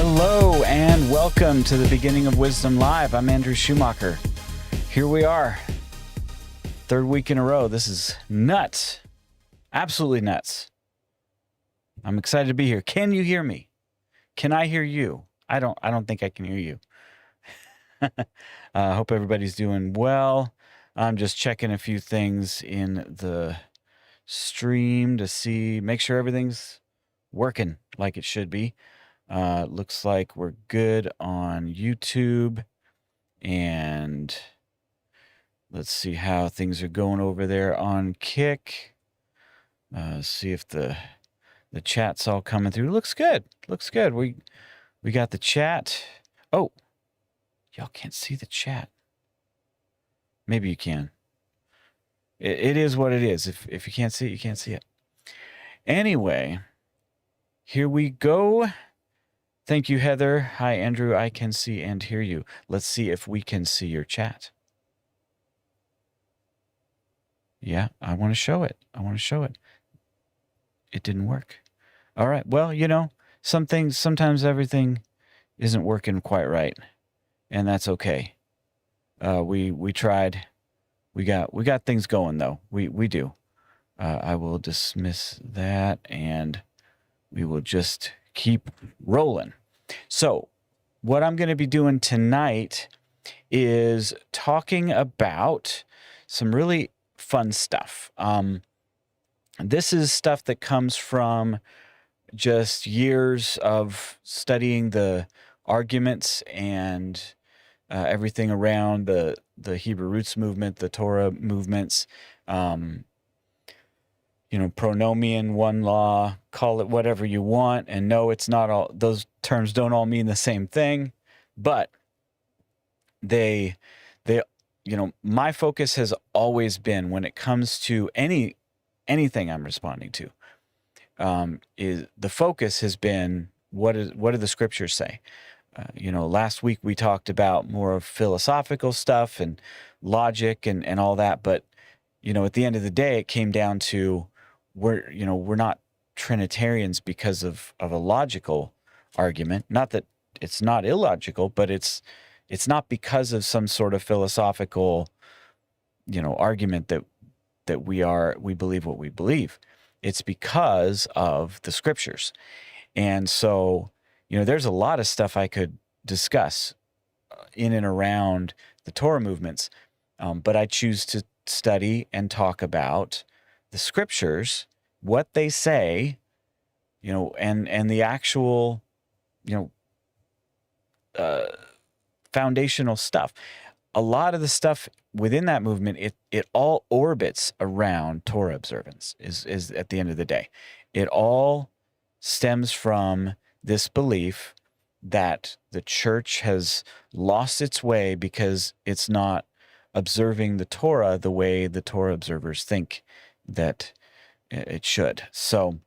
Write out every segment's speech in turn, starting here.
Hello and welcome to the beginning of Wisdom Live. I'm Andrew Schumacher. Here we are, third week in a row. This is nuts, absolutely nuts. I'm excited to be here. Can you hear me? Can I hear you? I don't think I can hear you. Hope everybody's doing well. I'm just checking a few things in the stream to make sure everything's working like it should be. Looks like we're good on YouTube, and let's see how things are going over there on Kick. See if the chat's all coming through. Looks good. Looks good. We got the chat. Oh, y'all can't see the chat. Maybe you can. It is what it is. If you can't see it, you can't see it. Anyway, here we go. Thank you, Heather. Hi, Andrew. I can see and hear you. Let's see if we can see your chat. Yeah, I want to show it. It didn't work. All right. Well, sometimes everything isn't working quite right, and that's okay. We tried. We got things going though. We do. I will dismiss that, and we will just keep rolling. So, what I'm going to be doing tonight is talking about some really fun stuff. This is stuff that comes from just years of studying the arguments and everything around the Hebrew roots movement, the Torah movements, pronomian, one law, call it whatever you want. And no, it's not all, those terms don't all mean the same thing, but they, my focus has always been, when it comes to anything I'm responding to, is the focus has been, what do the scriptures say? Last week we talked about more of philosophical stuff and logic and all that, but at the end of the day, it came down to, we're not Trinitarians because of a logical argument. Not that it's not illogical, but it's not because of some sort of philosophical, argument that we believe what we believe. It's because of the scriptures. And so, there's a lot of stuff I could discuss in and around the Torah movements, but I choose to study and talk about the scriptures, what they say, and the actual, foundational stuff. A lot of the stuff within that movement, it all orbits around Torah observance, is at the end of the day. It all stems from this belief that the church has lost its way because it's not observing the Torah the way the Torah observers think that it should. So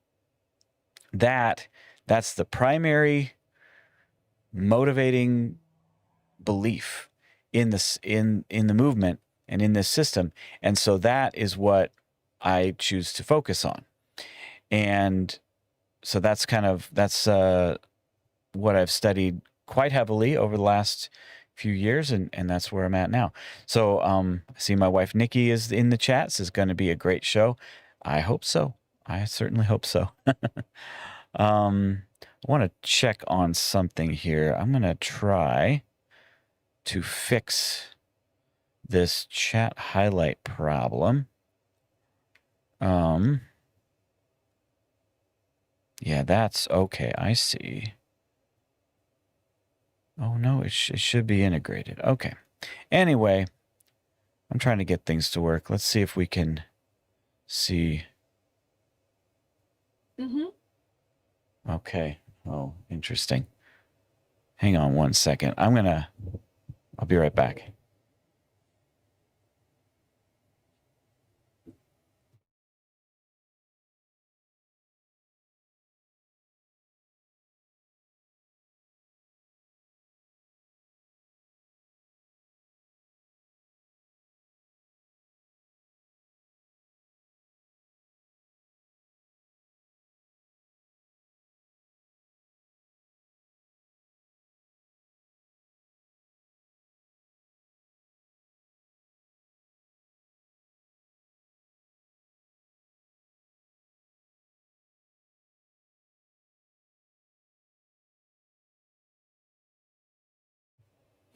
that's the primary motivating belief in this in the movement and in this system. And so that is what I choose to focus on. And so that's what I've studied quite heavily over the last few years, and that's where I'm at now. So I see my wife Nikki is in the chat. This is going to be a great show. I hope so. I certainly hope so. I want to check on something here. I'm going to try to fix this chat highlight problem. Yeah, that's okay. I see. Oh, no, it should be integrated. Okay. Anyway, I'm trying to get things to work. Let's see if we can see. Okay. Oh, interesting. Hang on one second. I'll be right back.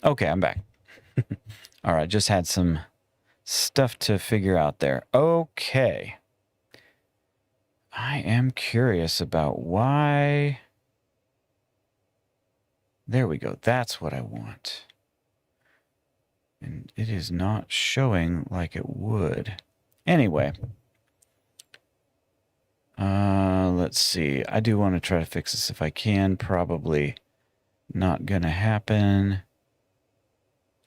Okay, I'm back. All right, just had some stuff to figure out there. Okay. I am curious about why. There we go. That's what I want. And it is not showing like it would. Anyway. Let's see. I do want to try to fix this if I can. Probably not gonna happen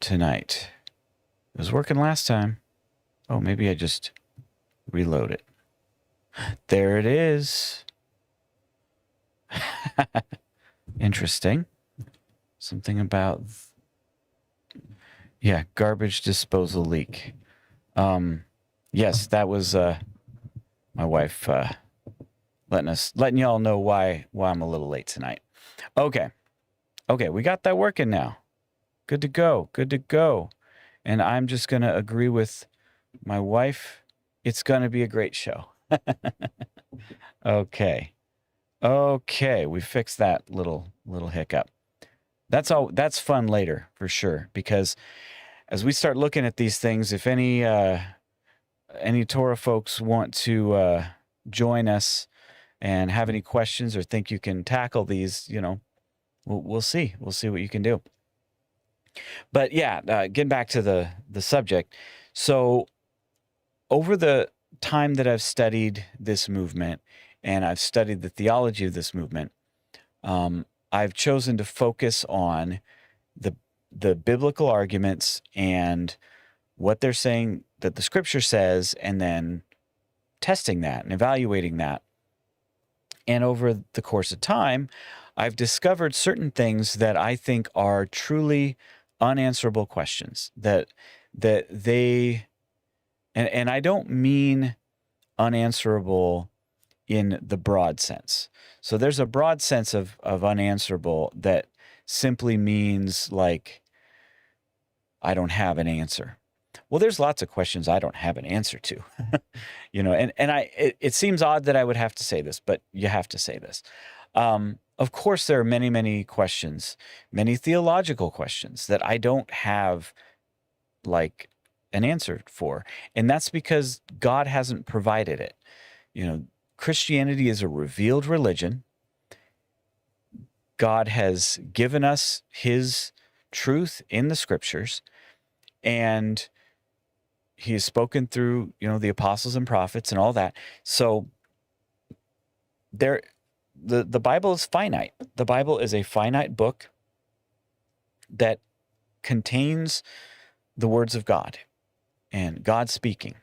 tonight. It was working last time. Oh, maybe I just reload it. There it is. Interesting. Something about, yeah, garbage disposal leak. Yes, that was my wife letting y'all know why I'm a little late tonight. Okay, we got that working now. Good to go. And I'm just gonna agree with my wife. It's gonna be a great show. Okay, we fixed that little hiccup. That's fun later for sure, because as we start looking at these things, if any Torah folks want to join us and have any questions or think you can tackle these, we'll see. We'll see what you can do. But yeah, getting back to the subject. So over the time that I've studied this movement and I've studied the theology of this movement, I've chosen to focus on the biblical arguments and what they're saying that the scripture says, and then testing that and evaluating that. And over the course of time, I've discovered certain things that I think are truly unanswerable questions that they, and I don't mean unanswerable in the broad sense. So there's a broad sense of unanswerable that simply means like, I don't have an answer. Well, there's lots of questions I don't have an answer to, and it seems odd that I would have to say this, but you have to say this. Of course, there are many, many questions, many theological questions that I don't have like an answer for. And that's because God hasn't provided it. Christianity is a revealed religion. God has given us his truth in the scriptures, and he has spoken through, the apostles and prophets and all that. So the Bible is finite. The Bible is a finite book that contains the words of God and God speaking.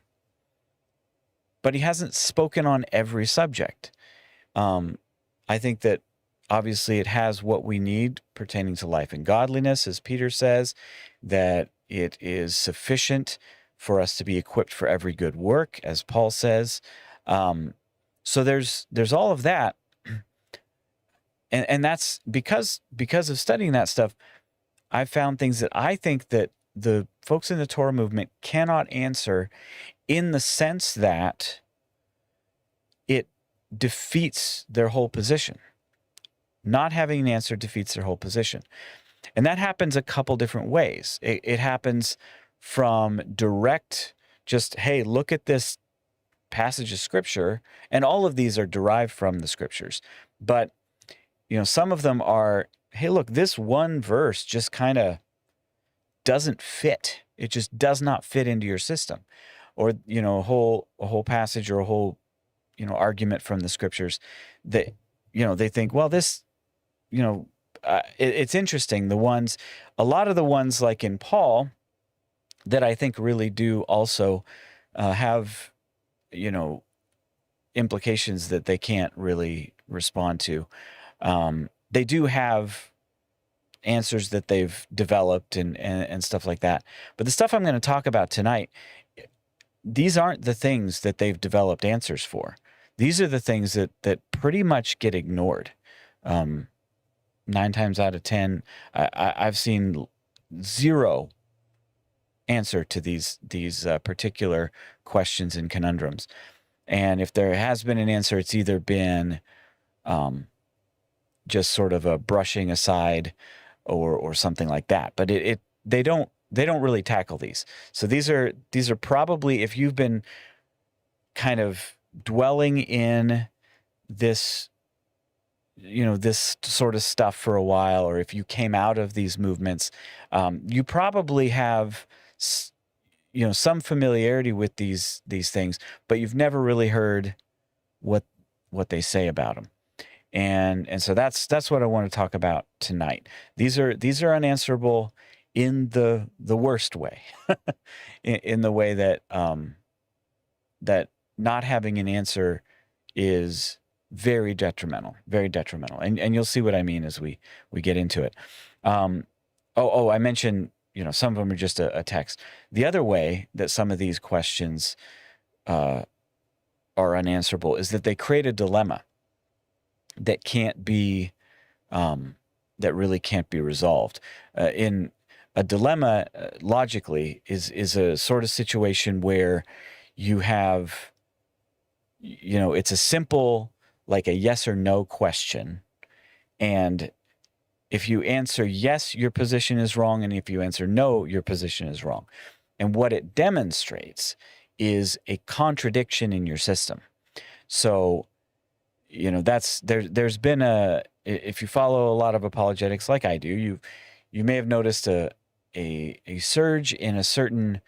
But he hasn't spoken on every subject. I think that obviously it has what we need pertaining to life and godliness, as Peter says, that it is sufficient for us to be equipped for every good work, as Paul says. So there's all of that. And that's because of studying that stuff, I've found things that I think that the folks in the Torah movement cannot answer, in the sense that it defeats their whole position. Not having an answer defeats their whole position. And that happens a couple different ways. It happens from direct, just, hey, look at this passage of scripture, and all of these are derived from the scriptures. But, some of them are, hey, look, this one verse just kind of doesn't fit. It just does not fit into your system. Or, a whole passage or a whole, argument from the scriptures that, they think, well, this, it's interesting. A lot of the ones like in Paul that I think really do also have, implications that they can't really respond to. They do have answers that they've developed and stuff like that. But the stuff I'm going to talk about tonight, these aren't the things that they've developed answers for. These are the things that pretty much get ignored. 9 times out of 10, I've seen zero answer to these particular questions and conundrums. And if there has been an answer, it's either been just sort of a brushing aside or something like that. But they don't really tackle these. So these are probably, if you've been kind of dwelling in this, this sort of stuff for a while, or if you came out of these movements, you probably have some familiarity with these things, but you've never really heard what they say about them. And so that's what I want to talk about tonight. These are unanswerable in the worst way, in the way that that not having an answer is very detrimental, and you'll see what I mean as we get into it. I mentioned, some of them are just a text. The other way that some of these questions are unanswerable is that they create a dilemma that can't be, that really can't be resolved. In a dilemma, logically, is a sort of situation where you have, it's a simple, like a yes or no question, and if you answer yes, your position is wrong, and if you answer no, your position is wrong. And what it demonstrates is a contradiction in your system. So, there's been if you follow a lot of apologetics like I do, you may have noticed a surge in a certain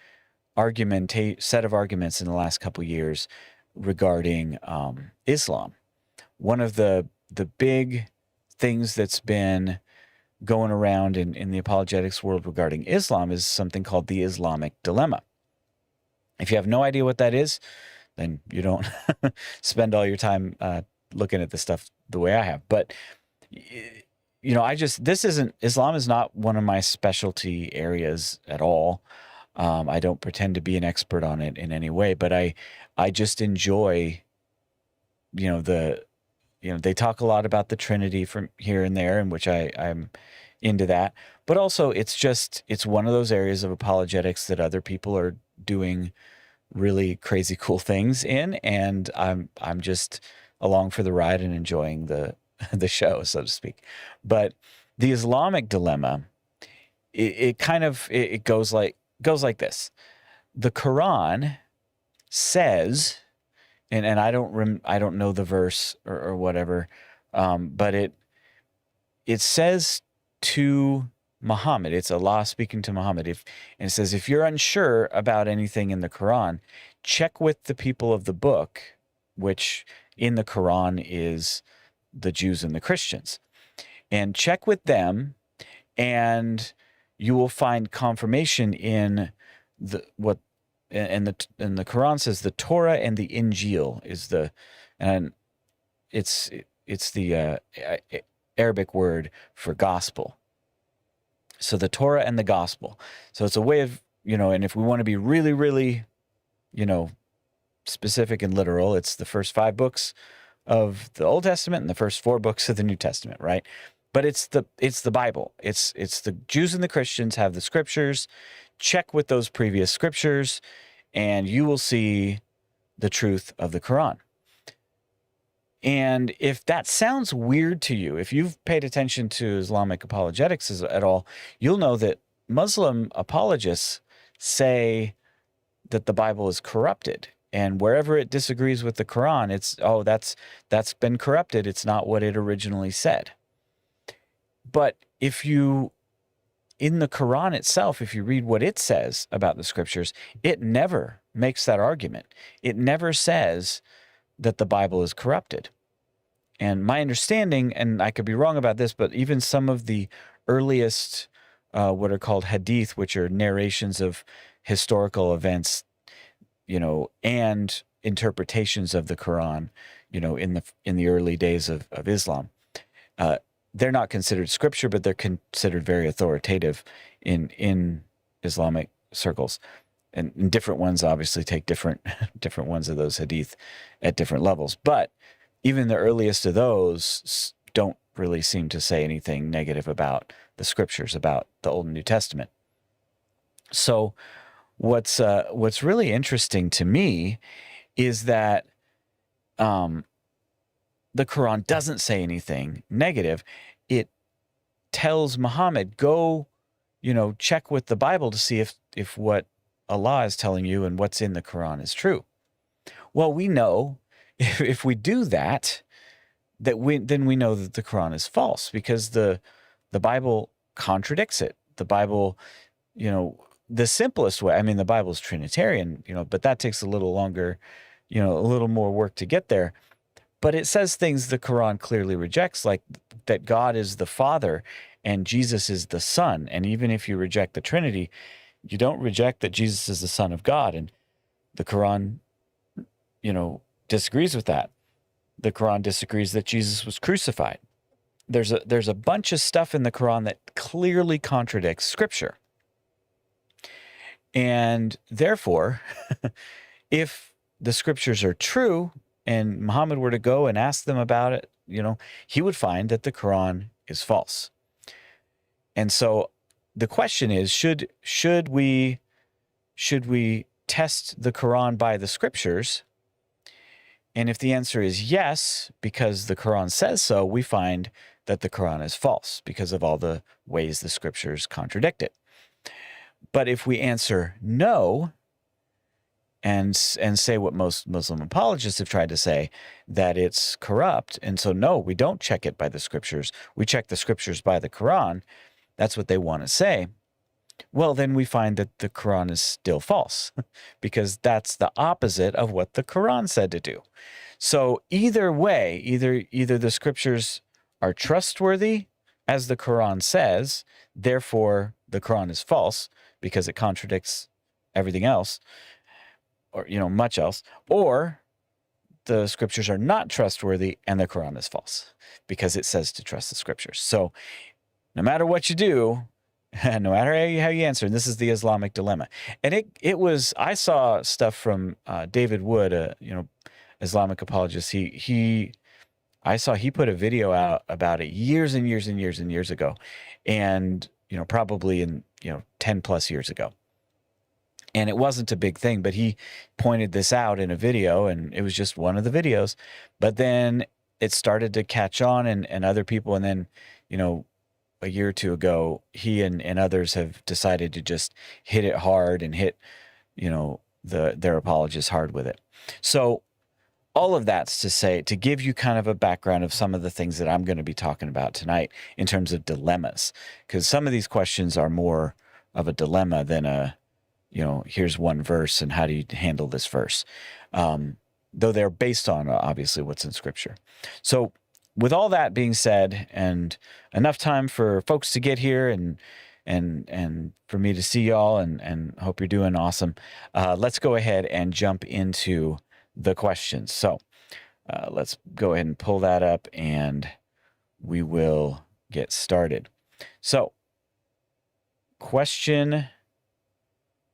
set of arguments in the last couple of years regarding Islam. One of the big things that's been going around in the apologetics world regarding Islam is something called the Islamic dilemma. If you have no idea what that is, then you don't spend all your time looking at this stuff the way I have. But Islam is not one of my specialty areas at all. I don't pretend to be an expert on it in any way, but I just enjoy, they talk a lot about the Trinity from here and there, in which I'm into that. But also it's one of those areas of apologetics that other people are doing really crazy cool things in, and I'm just along for the ride and enjoying the show, so to speak. But the Islamic dilemma, it goes like this. The Quran says, and I don't know the verse or whatever, but it says to Muhammad, it's Allah speaking to Muhammad, and it says, if you're unsure about anything in the Quran, check with the people of the book, which in the Quran is the Jews and the Christians, and check with them, and you will find confirmation in the Quran says the Torah and the Injil is it's the Arabic word for gospel. So the Torah and the gospel. So it's a way of, and if we want to be really, really, specific and literal, it's the first 5 books of the Old Testament and the first 4 books of the New Testament, right? But it's the Bible. It's the Jews and the Christians have the scriptures. Check with those previous scriptures, and you will see the truth of the Quran. And if that sounds weird to you, if you've paid attention to Islamic apologetics at all, you'll know that Muslim apologists say that the Bible is corrupted. And wherever it disagrees with the Quran, that's been corrupted. It's not what it originally said. But in the Quran itself, if you read what it says about the scriptures, it never makes that argument. It never says that the Bible is corrupted. And my understanding, and I could be wrong about this, but even some of the earliest what are called hadith, which are narrations of historical events, and interpretations of the Quran, in the early days of Islam, they're not considered scripture, but they're considered very authoritative in Islamic circles. And different ones obviously take different ones of those hadith at different levels. But even the earliest of those don't really seem to say anything negative about the scriptures, about the Old and New Testament. So what's really interesting to me is that the Quran doesn't say anything negative. It tells Muhammad, go, check with the Bible to see if what Allah is telling you and what's in the Quran is true. Well, we know if we do that, then we know that the Quran is false, because the Bible contradicts it. The Bible, the simplest way, I mean, the Bible's Trinitarian, but that takes a little longer, a little more work to get there. But it says things the Quran clearly rejects, like that God is the Father and Jesus is the Son. And even if you reject the Trinity, you don't reject that Jesus is the Son of God. And the Quran, disagrees with that. The Quran disagrees that Jesus was crucified. There's a bunch of stuff in the Quran that clearly contradicts Scripture. And therefore, if the Scriptures are true and Muhammad were to go and ask them about it, he would find that the Quran is false. And so the question is, should we test the Quran by the Scriptures? And if the answer is yes, because the Quran says so, we find that the Quran is false because of all the ways the Scriptures contradict it. But if we answer no, and say what most Muslim apologists have tried to say, that it's corrupt, and so no, we don't check it by the Scriptures, we check the Scriptures by the Quran, that's what they want to say, well, then we find that the Quran is still false, because that's the opposite of what the Quran said to do. So either way, either the Scriptures are trustworthy, as the Quran says, therefore the Quran is false because it contradicts everything else, or much else, or the Scriptures are not trustworthy and the Quran is false because it says to trust the Scriptures. So no matter what you do, no matter how you answer, and this is the Islamic dilemma. And it was, I saw stuff from David Wood, Islamic apologist. I saw he put a video out about it years and years and years and years ago, and probably in 10 plus years ago. And it wasn't a big thing, but he pointed this out in a video, and it was just one of the videos. But then it started to catch on, and other people, and then, a year or two ago, he and others have decided to just hit it hard and hit, their apologists hard with it. So all of that's to say, to give you kind of a background of some of the things that I'm going to be talking about tonight in terms of dilemmas, because some of these questions are more of a dilemma than here's one verse and how do you handle this verse, though they're based on obviously what's in Scripture. So with all that being said, and enough time for folks to get here and for me to see y'all, and hope you're doing awesome, let's go ahead and jump into the questions. So let's go ahead and pull that up and we will get started. So question,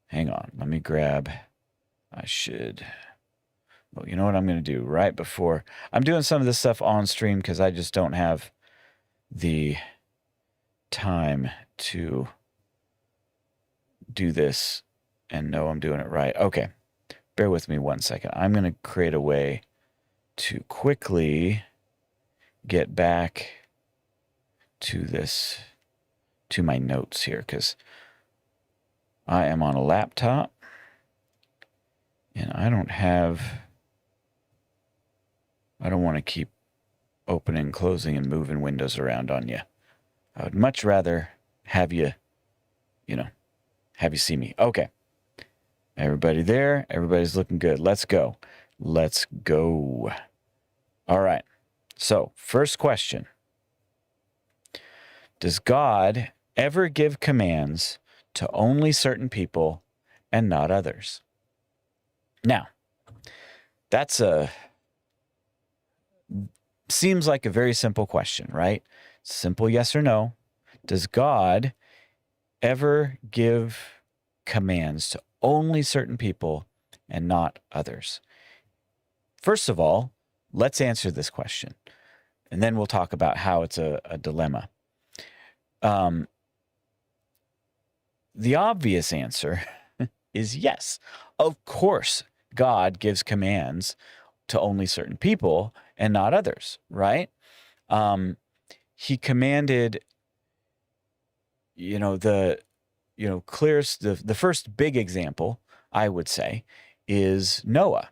hang on, let me grab, well, you know what I'm going to do right before, I'm doing some of this stuff on stream because I just don't have the time to do this and know I'm doing it right. Okay. Bear with me one second. I'm going to create a way to quickly get back to my notes here, because I am on a laptop and I don't want to keep opening, closing, and moving windows around on you. I would much rather have you see me. Okay. Everybody there? Everybody's looking good. Let's go. Let's go. All right. So, first question. Does God ever give commands to only certain people and not others? Now, seems like a very simple question, right? Simple yes or no. Does God ever give commands to only certain people and not others? First of all, let's answer this question, and then we'll talk about how it's a dilemma. The obvious answer is yes. Of course, God gives commands to only certain people and not others, right? He commanded clearest, the first big example, I would say, is Noah.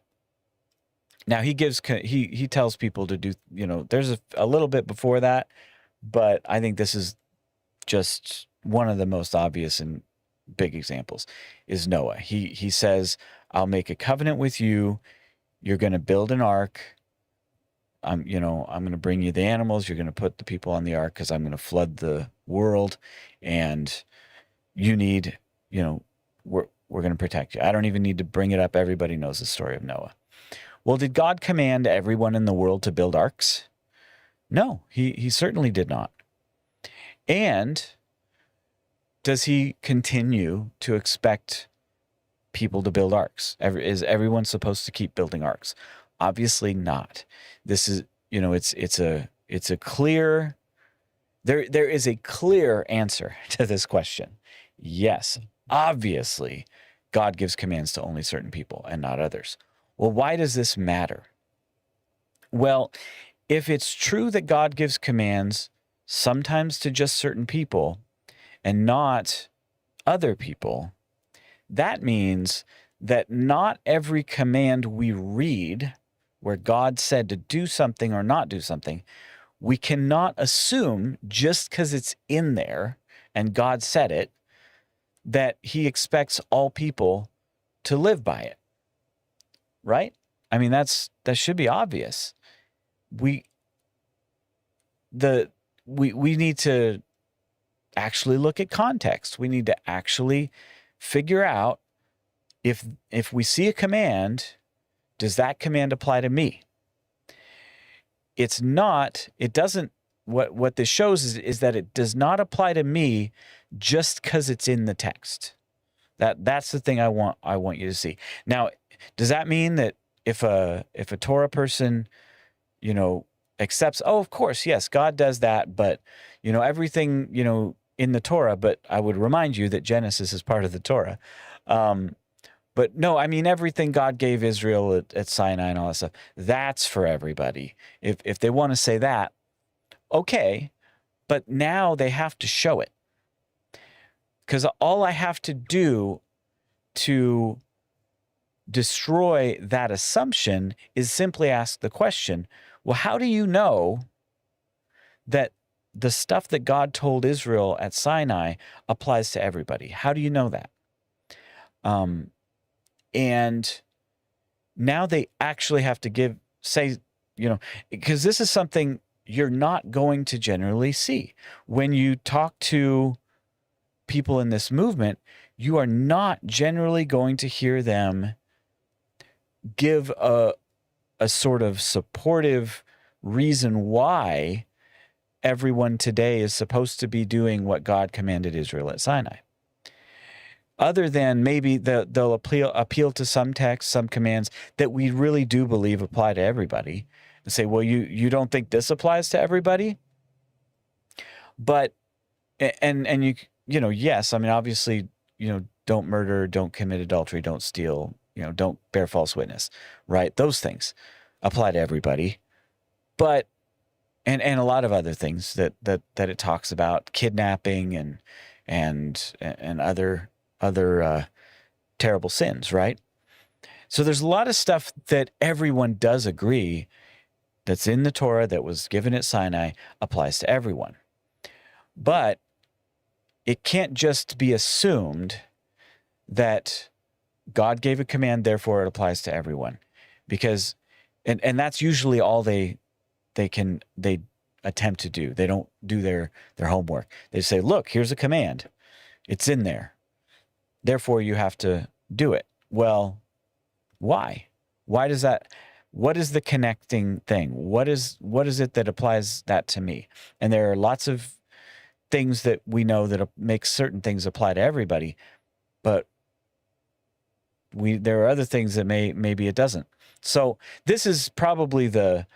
Now he tells people to do, there's a little bit before that, but I think this is just one of the most obvious and big examples is Noah. He says, I'll make a covenant with you. You're going to build an ark. I'm going to bring you the animals. You're going to put the people on the ark because I'm going to flood the world, and you need, we're going to protect you. I don't even need to bring it up. Everybody knows the story of Noah. Well, did God command everyone in the world to build arks? No, he certainly did not. And does he continue to expect people to build arks? Is everyone supposed to keep building arks? Obviously not. This is, it's a clear, there is a clear answer to this question. Yes, obviously, God gives commands to only certain people and not others. Well, why does this matter? Well, if it's true that God gives commands sometimes to just certain people and not other people, that means that not every command we read where God said to do something or not do something, we cannot assume just because it's in there and God said it, that he expects all people to live by it. Right? I mean, that should be obvious. We need to actually look at context. We need to actually figure out if we see a command, does that command apply to me? What this shows is that it does not apply to me just because it's in the text. That's the thing I want you to see. Now, does that mean that if a Torah person, accepts, oh, of course, yes, God does that, but, everything, in the Torah, but I would remind you that Genesis is part of the Torah. But no, I mean, everything God gave Israel at Sinai and all that stuff, that's for everybody. If they want to say that, okay, but now they have to show it. Because all I have to do to destroy that assumption is simply ask the question, well, how do you know that the stuff that God told Israel at Sinai applies to everybody? How do you know that? And now they actually have to say, because this is something you're not going to generally see. When you talk to people in this movement, you are not generally going to hear them give a sort of supportive reason why everyone today is supposed to be doing what God commanded Israel at Sinai. Other than maybe they'll appeal to some texts, some commands that we really do believe apply to everybody, and say, well, you don't think this applies to everybody? But, and yes, I mean, obviously, don't murder, don't commit adultery, don't steal, don't bear false witness, right? Those things apply to everybody. But, and a lot of other things that it talks about, kidnapping and other terrible sins, right? So there's a lot of stuff that everyone does agree that's in the Torah that was given at Sinai applies to everyone. But it can't just be assumed that God gave a command, therefore it applies to everyone. Because, and that's usually all they attempt to do. They don't do their homework. They say, look, here's a command. It's in there. Therefore, you have to do it. Well, why? Why does that? What is the connecting thing? What is it that applies that to me? And there are lots of things that we know that make certain things apply to everybody, but there are other things that maybe it doesn't. So this is probably the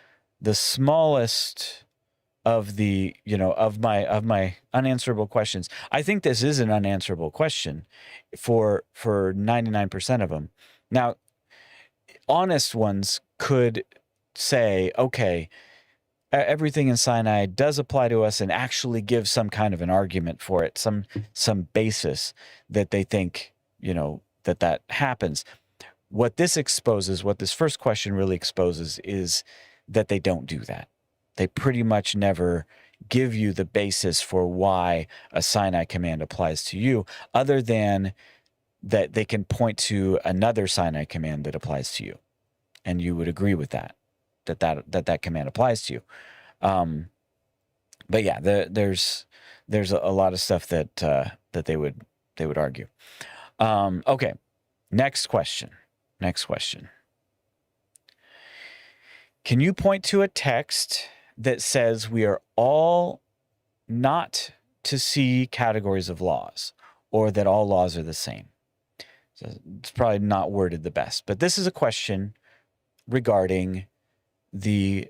smallest of the of my unanswerable questions. I think this is an unanswerable question for 99% of them. Now, honest ones could say, okay, everything in Sinai does apply to us, and actually give some kind of an argument for it, some basis that they think, that happens. What this exposes, what this first question really exposes, is that they don't do that. They pretty much never give you the basis for why a Sinai command applies to you, other than that they can point to another Sinai command that applies to you, and you would agree with that command applies to you. But yeah, there's a lot of stuff that they would argue. Okay, next question. Can you point to a text that says we are all not to see categories of laws, or that all laws are the same? So it's probably not worded the best, but this is a question regarding the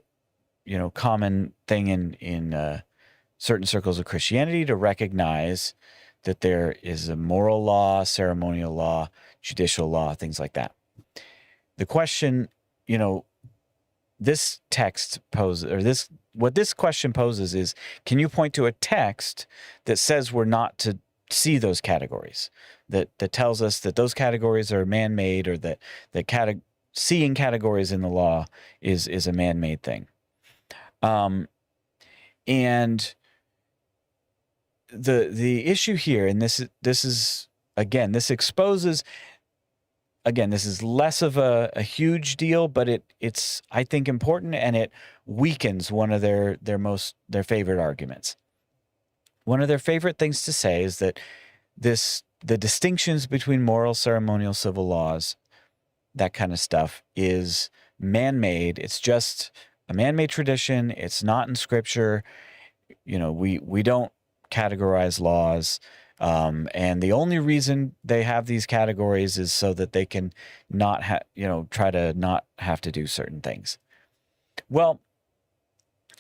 common thing in certain circles of Christianity to recognize that there is a moral law, ceremonial law, judicial law, things like that. The question, this text poses, or what this question poses is, can you point to a text that says we're not to see those categories, that tells us that those categories are man-made, or that seeing categories in the law is a man-made thing? And the issue here, and this is again, this exposes, again, this is less of a huge deal, but it's I think important, and it weakens one of their favorite arguments. One of their favorite things to say is that the distinctions between moral, ceremonial, civil laws, that kind of stuff, is man-made. It's just a man-made tradition. It's not in Scripture. We don't categorize laws. And the only reason they have these categories is so that they can not try to not have to do certain things. Well,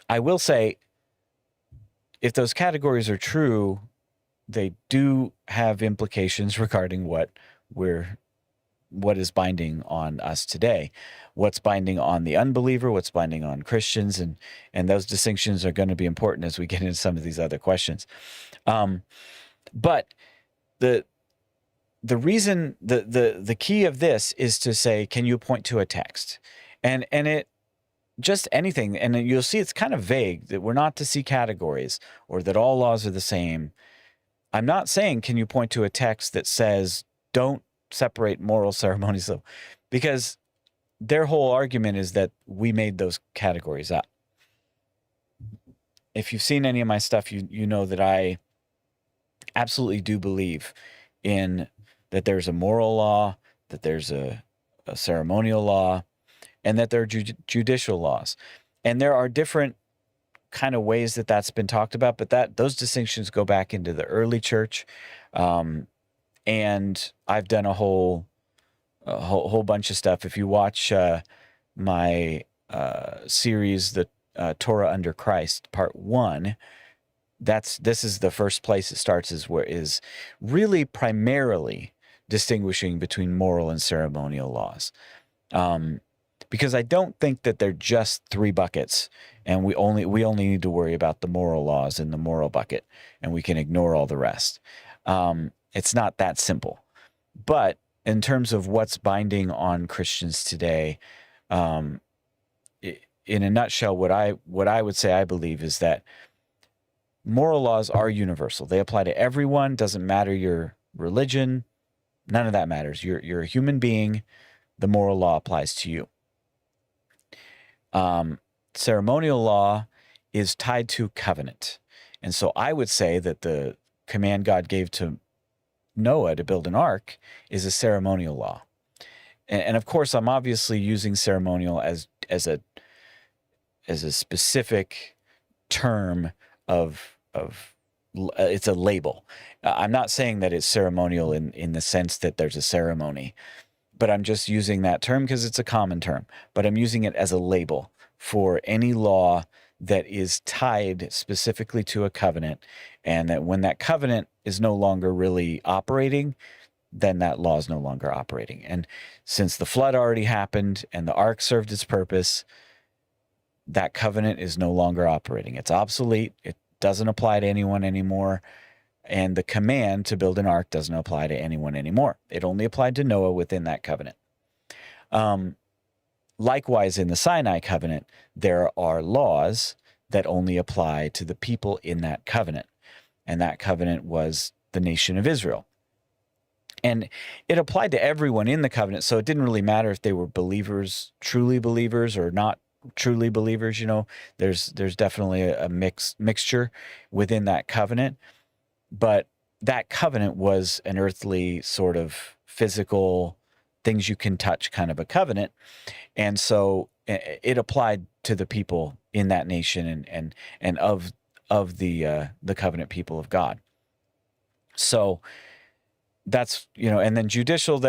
I will say, if those categories are true, they do have implications regarding what is binding on us today, what's binding on the unbeliever, what's binding on Christians, and those distinctions are going to be important as we get into some of these other questions. But the reason, the key of this is to say, can you point to a text? And it, just anything, and you'll see it's kind of vague, that we're not to see categories, or that all laws are the same. I'm not saying, can you point to a text that says don't separate moral, ceremonies, because their whole argument is that we made those categories up. If you've seen any of my stuff, you know that I absolutely do believe in that there's a moral law, that there's a ceremonial law, and that there are judicial laws. And there are different kind of ways that that's been talked about, but those distinctions go back into the early church. And I've done a whole bunch of stuff. If you watch my series, the Torah Under Christ, Part 1, this is the first place it starts, is really primarily distinguishing between moral and ceremonial laws. Because I don't think that they're just three buckets, and we only need to worry about the moral laws in the moral bucket, and we can ignore all the rest. It's not that simple. But in terms of what's binding on Christians today, in a nutshell, what I would say I believe is that moral laws are universal. They apply to everyone. Doesn't matter your religion. None of that matters. You're a human being. The moral law applies to you. Ceremonial law is tied to covenant. And so I would say that the command God gave to Noah to build an ark is a ceremonial law. And of course, I'm obviously using ceremonial as a specific term of it's a label. I'm not saying that it's ceremonial in the sense that there's a ceremony, but I'm just using that term because it's a common term. But I'm using it as a label for any law that is tied specifically to a covenant, and that when that covenant is no longer really operating, then that law is no longer operating. And since the flood already happened and the ark served its purpose, that covenant is no longer operating. It's obsolete. It doesn't apply to anyone anymore. And the command to build an ark doesn't apply to anyone anymore. It only applied to Noah within that covenant. Likewise, in the Sinai covenant, there are laws that only apply to the people in that covenant. And that covenant was the nation of Israel. And it applied to everyone in the covenant, so it didn't really matter if they were believers, truly believers, or not truly believers. You know, there's definitely a mixture within that covenant. But that covenant was an earthly sort of physical, things you can touch kind of a covenant. And so it applied to the people in that nation and of the covenant people of God. So that's, you know, and then judicial,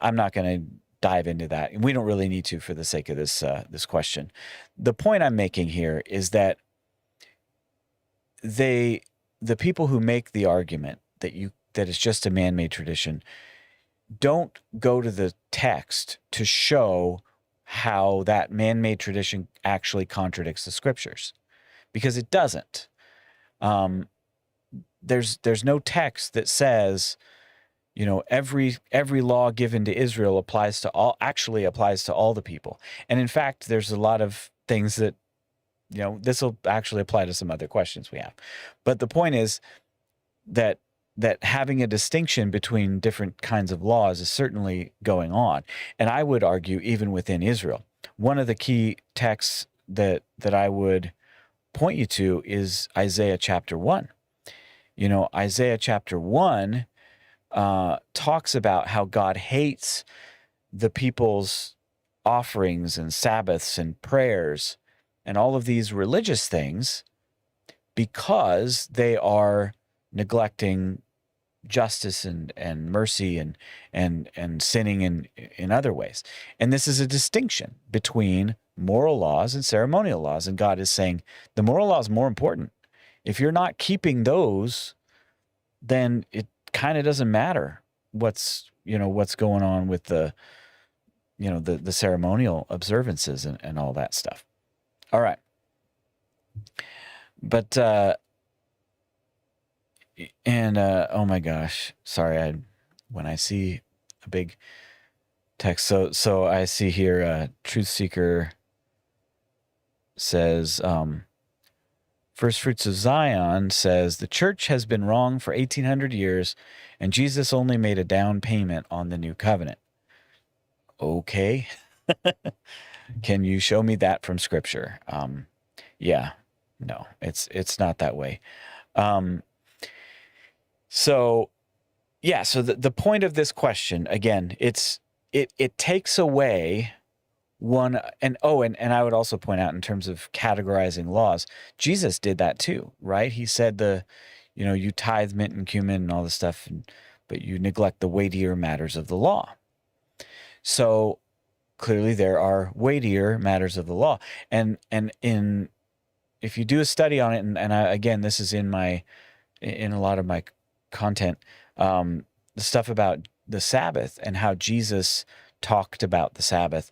I'm not going to dive into that. And we don't really need to for the sake of this question. The point I'm making here is that the people who make the argument that it's just a man-made tradition don't go to the text to show how that man-made tradition actually contradicts the scriptures, because it doesn't. There's no text that says, you know, every law given to Israel applies to all the people. And in fact, there's a lot of things that, you know, this will actually apply to some other questions we have. But the point is that having a distinction between different kinds of laws is certainly going on. And I would argue even within Israel. One of the key texts that I would point you to is Isaiah chapter 1. You know, Isaiah chapter 1 talks about how God hates the people's offerings and Sabbaths and prayers and all of these religious things because they are neglecting justice and mercy and sinning in other ways. And this is a distinction between moral laws and ceremonial laws. And God is saying the moral law is more important. If you're not keeping those, then it kind of doesn't matter what's going on with the ceremonial observances and all that stuff. All right. But oh my gosh, sorry, when I see a big text, so I see here Truth Seeker says First Fruits of Zion says the church has been wrong for 1800 years and Jesus only made a down payment on the new covenant. Okay. Can you show me that from scripture? Yeah, no, it's not that way. So the point of this question, again, it takes away one, and I would also point out in terms of categorizing laws, Jesus did that too, right? He said you tithe mint and cumin and all this stuff, but you neglect the weightier matters of the law. So clearly there are weightier matters of the law. And if you do a study on it, and again, this is in a lot of my content, the stuff about the Sabbath and how Jesus talked about the Sabbath.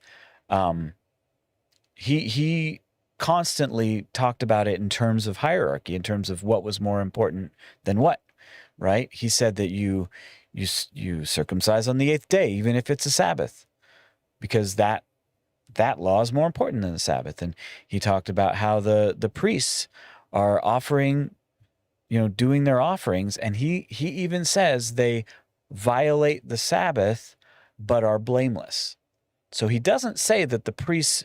He constantly talked about it in terms of hierarchy, in terms of what was more important than what, right? He said that you circumcise on the 8th day, even if it's a Sabbath, because that law is more important than the Sabbath. And he talked about how the priests are offering, doing their offerings. And he even says they violate the Sabbath, but are blameless. So he doesn't say that the priests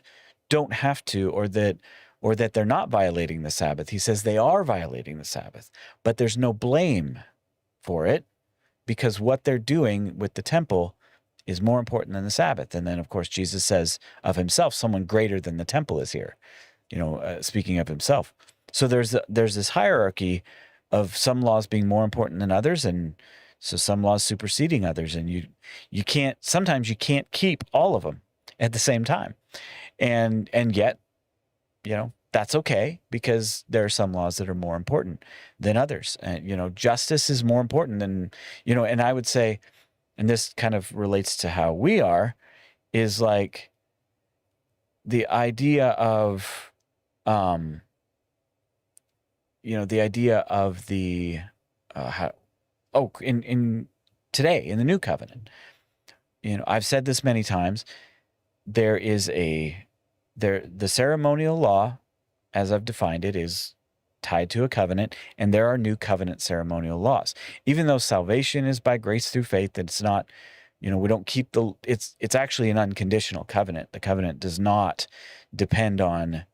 don't have to, or that they're not violating the Sabbath. He says they are violating the Sabbath, but there's no blame for it because what they're doing with the temple is more important than the Sabbath. And then, of course, Jesus says of himself, someone greater than the temple is here, speaking of himself. So there's this hierarchy of some laws being more important than others, and so some laws superseding others, and sometimes you can't keep all of them at the same time. And yet, that's okay because there are some laws that are more important than others. And, justice is more important than, and I would say, and this kind of relates to how we are, is like the idea of um, the idea of the in today in the new covenant, I've said this many times. There is the ceremonial law, as I've defined it, is tied to a covenant, and there are new covenant ceremonial laws. Even though salvation is by grace through faith, it's not, we don't keep it's actually an unconditional covenant. The covenant does not depend on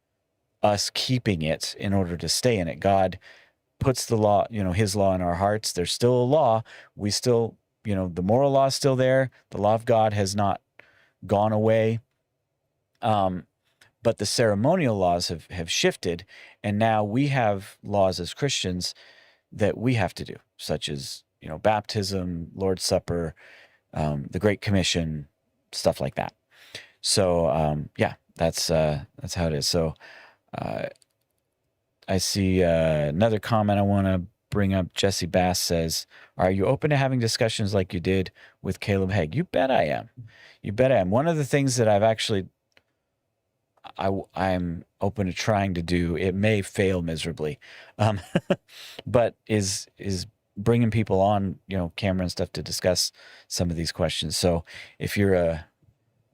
us keeping it in order to stay in it. God puts the law, his law in our hearts. There's still a law. We still, the moral law is still there. The law of God has not gone away. But the ceremonial laws have shifted, and now we have laws as Christians that we have to do, such as, baptism, Lord's Supper, the Great Commission, stuff like that. So, yeah, that's how it is. So, I see another comment I want to bring up. Jesse Bass says, "Are you open to having discussions like you did with Caleb Haig?" You bet I am. You bet I am. One of the things that I've actually I'm open to trying to do, it may fail miserably, but is bringing people on, camera and stuff to discuss some of these questions. So if you're a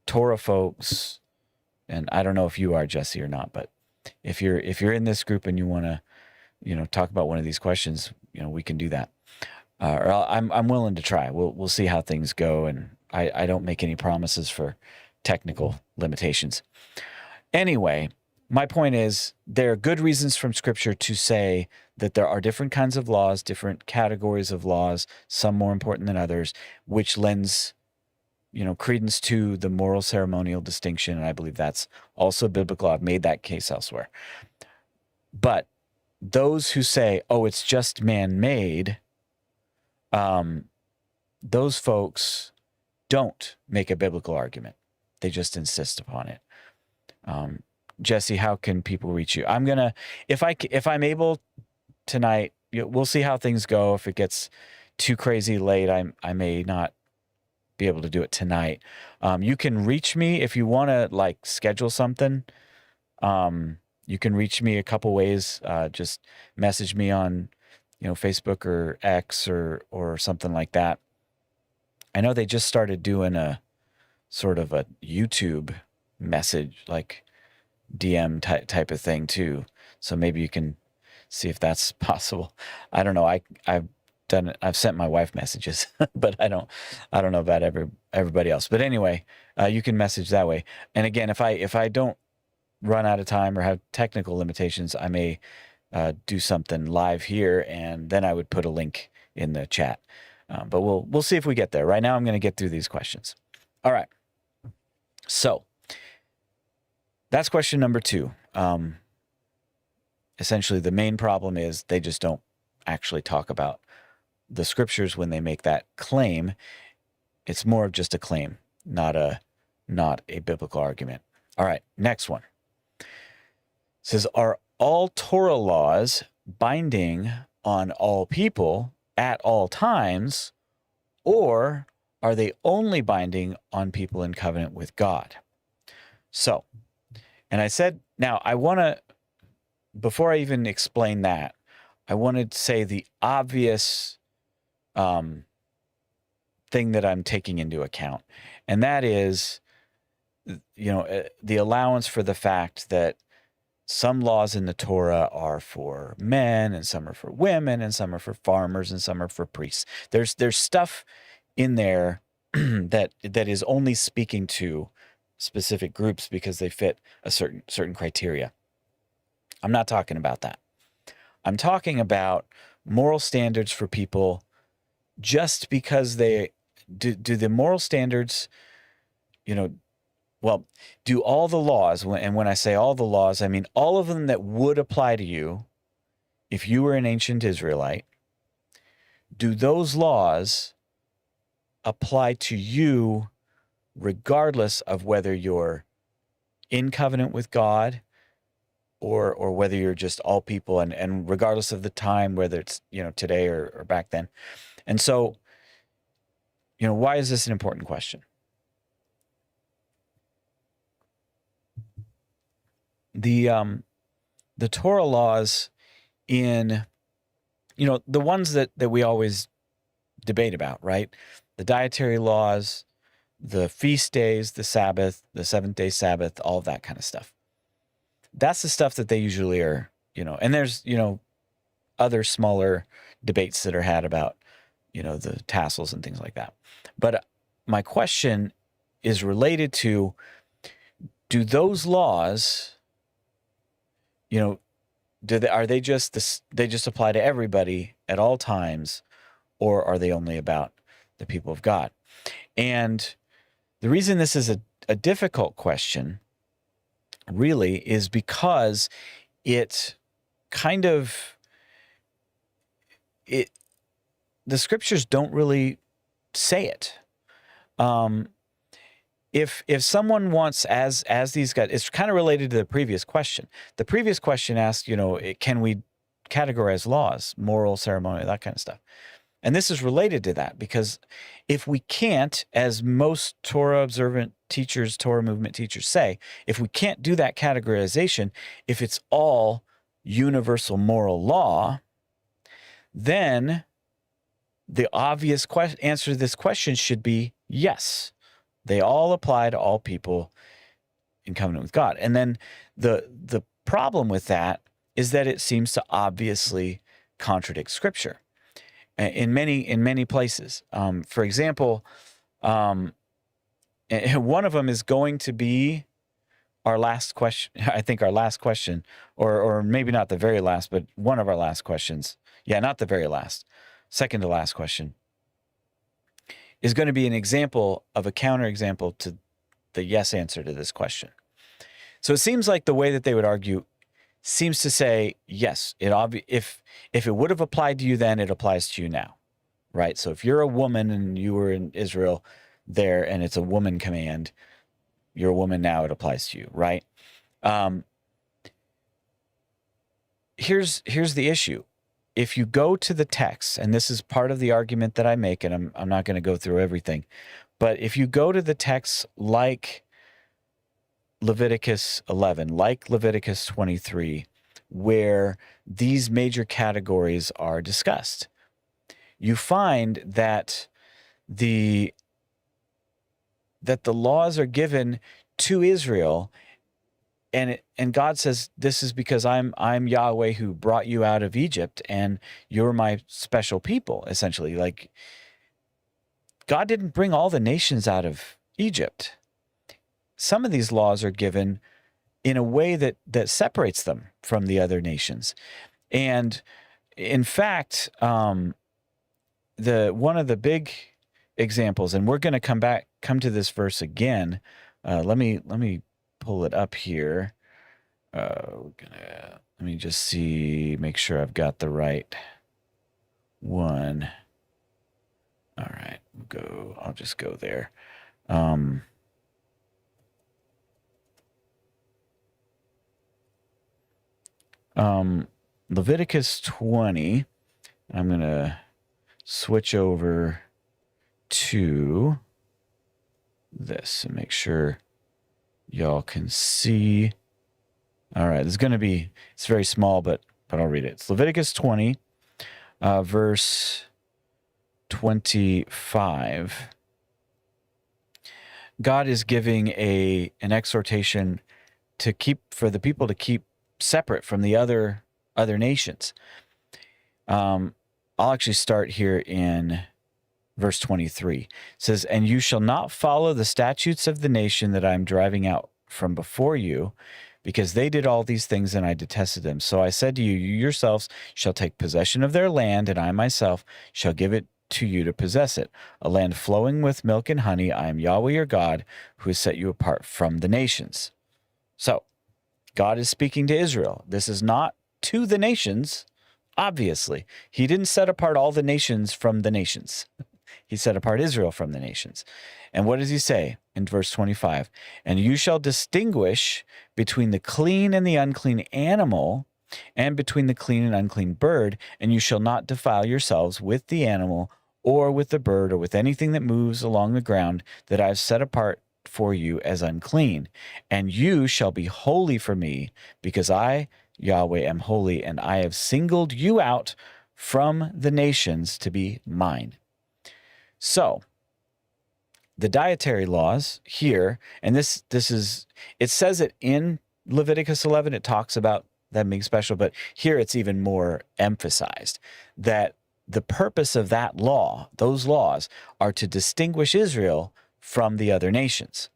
Torah folks, and I don't know if you are, Jesse, or not, but if you're in this group and you want to, talk about one of these questions, we can do that. Or I'm willing to try. We'll see how things go, and I don't make any promises for technical limitations. Anyway, my point is there are good reasons from Scripture to say that there are different kinds of laws, different categories of laws, some more important than others, which lends, credence to the moral ceremonial distinction. And I believe that's also biblical. I've made that case elsewhere. But those who say, oh, it's just man-made, those folks don't make a biblical argument. They just insist upon it. Jesse, how can people reach you? I'm gonna, if I'm able tonight, we'll see how things go. If it gets too crazy late, I may not be able to do it tonight. You can reach me if you want to schedule something. You can reach me a couple ways. Just message me on, Facebook or X or something like that. I know they just started doing a sort of a YouTube message, DM type of thing too. So maybe you can see if that's possible. I don't know. I've done it. I've sent my wife messages, but I don't know about everybody else. But anyway, you can message that way. And again, if I don't run out of time or have technical limitations, I may do something live here, and then I would put a link in the chat. But we'll see if we get there. Right now, I'm going to get through these questions. All right. So that's question number 2. Essentially, the main problem is they just don't actually talk about the scriptures when they make that claim. It's more of just a claim, not a biblical argument. All right, next one. It says, are all Torah laws binding on all people at all times, or are they only binding on people in covenant with God? So, and I said, now I want to, before I even explain that, I wanted to say the obvious thing that I'm taking into account. And that is, the allowance for the fact that some laws in the Torah are for men, and some are for women, and some are for farmers, and some are for priests. There's stuff in there that is only speaking to specific groups because they fit a certain criteria. I'm not talking about that. I'm talking about moral standards for people just because they do the moral standards, well, do all the laws, and when I say all the laws, I mean all of them that would apply to you if you were an ancient Israelite, do those laws apply to you regardless of whether you're in covenant with God or whether you're just all people, and regardless of the time, whether it's, today or back then. And so, why is this an important question? The the Torah laws in, the ones that we always debate about, right? The dietary laws, the feast days, the Sabbath, the 7th-day Sabbath, all of that kind of stuff. That's the stuff that they usually are, and there's, other smaller debates that are had about, the tassels and things like that. But my question is related to, do those laws, are they they just apply to everybody at all times, or are they only about the people of God? And the reason this is a difficult question really is because it kind of, the scriptures don't really say it. If someone wants, as these guys, it's kind of related to the previous question. The previous question asked, can we categorize laws, moral, ceremonial, that kind of stuff? And this is related to that, because if we can't, as most Torah observant teachers, Torah movement teachers say, if we can't do that categorization, if it's all universal moral law, then the obvious answer to this question should be yes. They all apply to all people in covenant with God. And then the problem with that is that it seems to obviously contradict Scripture in many places. For example, one of them is going to be our last question. I think our last question, or maybe not the very last, but one of our last questions. Yeah, not the very last. Second to last question is going to be an example of a counterexample to the yes answer to this question. So it seems like the way that they would argue seems to say, yes, if it would have applied to you then, it applies to you now, right? So if you're a woman and you were in Israel there and it's a woman command, you're a woman now, it applies to you, right? Here's the issue. If you go to the text, and this is part of the argument that I make, and I'm not going to go through everything, but if you go to the text like Leviticus 11, like Leviticus 23, where these major categories are discussed, you find that the laws are given to Israel, and God says, this is because I'm Yahweh who brought you out of Egypt, and you're my special people, essentially. Like, God didn't bring all the nations out of Egypt. Some of these laws are given in a way that separates them from the other nations. And in fact, one of the big examples, and we're going to come to this verse again. Let me pull it up here. Let me just make sure I've got the right one. All right, I'll just go there. Leviticus 20, I'm going to switch over to this and make sure y'all can see. All right, it's very small, but I'll read it. It's Leviticus 20, verse 25. God is giving an exhortation for the people to keep separate from the other nations. I'll actually start here in verse 23. It says, "And you shall not follow the statutes of the nation that I am driving out from before you, because they did all these things and I detested them. So I said to you, you yourselves shall take possession of their land, and I myself shall give it to you to possess it, a land flowing with milk and honey. I am Yahweh your God, who has set you apart from the nations." So God is speaking to Israel. This is not to the nations, obviously. He didn't set apart all the nations from the nations. He set apart Israel from the nations. And what does he say in verse 25? "And you shall distinguish between the clean and the unclean animal, and between the clean and unclean bird, and you shall not defile yourselves with the animal, or with the bird, or with anything that moves along the ground that I have set apart for you as unclean. And you shall be holy for me, because I Yahweh am holy, and I have singled you out from the nations to be mine. So, the dietary laws here, and this is, it says it in Leviticus 11, it talks about them being special, but here it's even more emphasized that the purpose of that law, those laws, are to distinguish Israel from the other nations.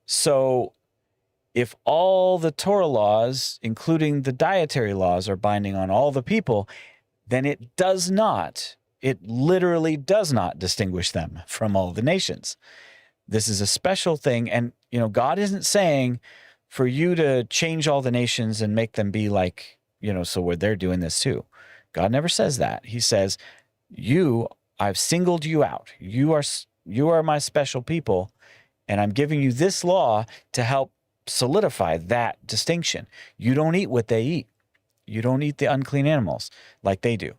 So if all the Torah laws, including the dietary laws, are binding on all the people, then it literally does not distinguish them from all the nations. This is a special thing. And, God isn't saying for you to change all the nations and make them be like, so where they're doing this too. God never says that. He says, I've singled you out. You are my special people, and I'm giving you this law to help solidify that distinction. You don't eat what they eat. You don't eat the unclean animals like they do.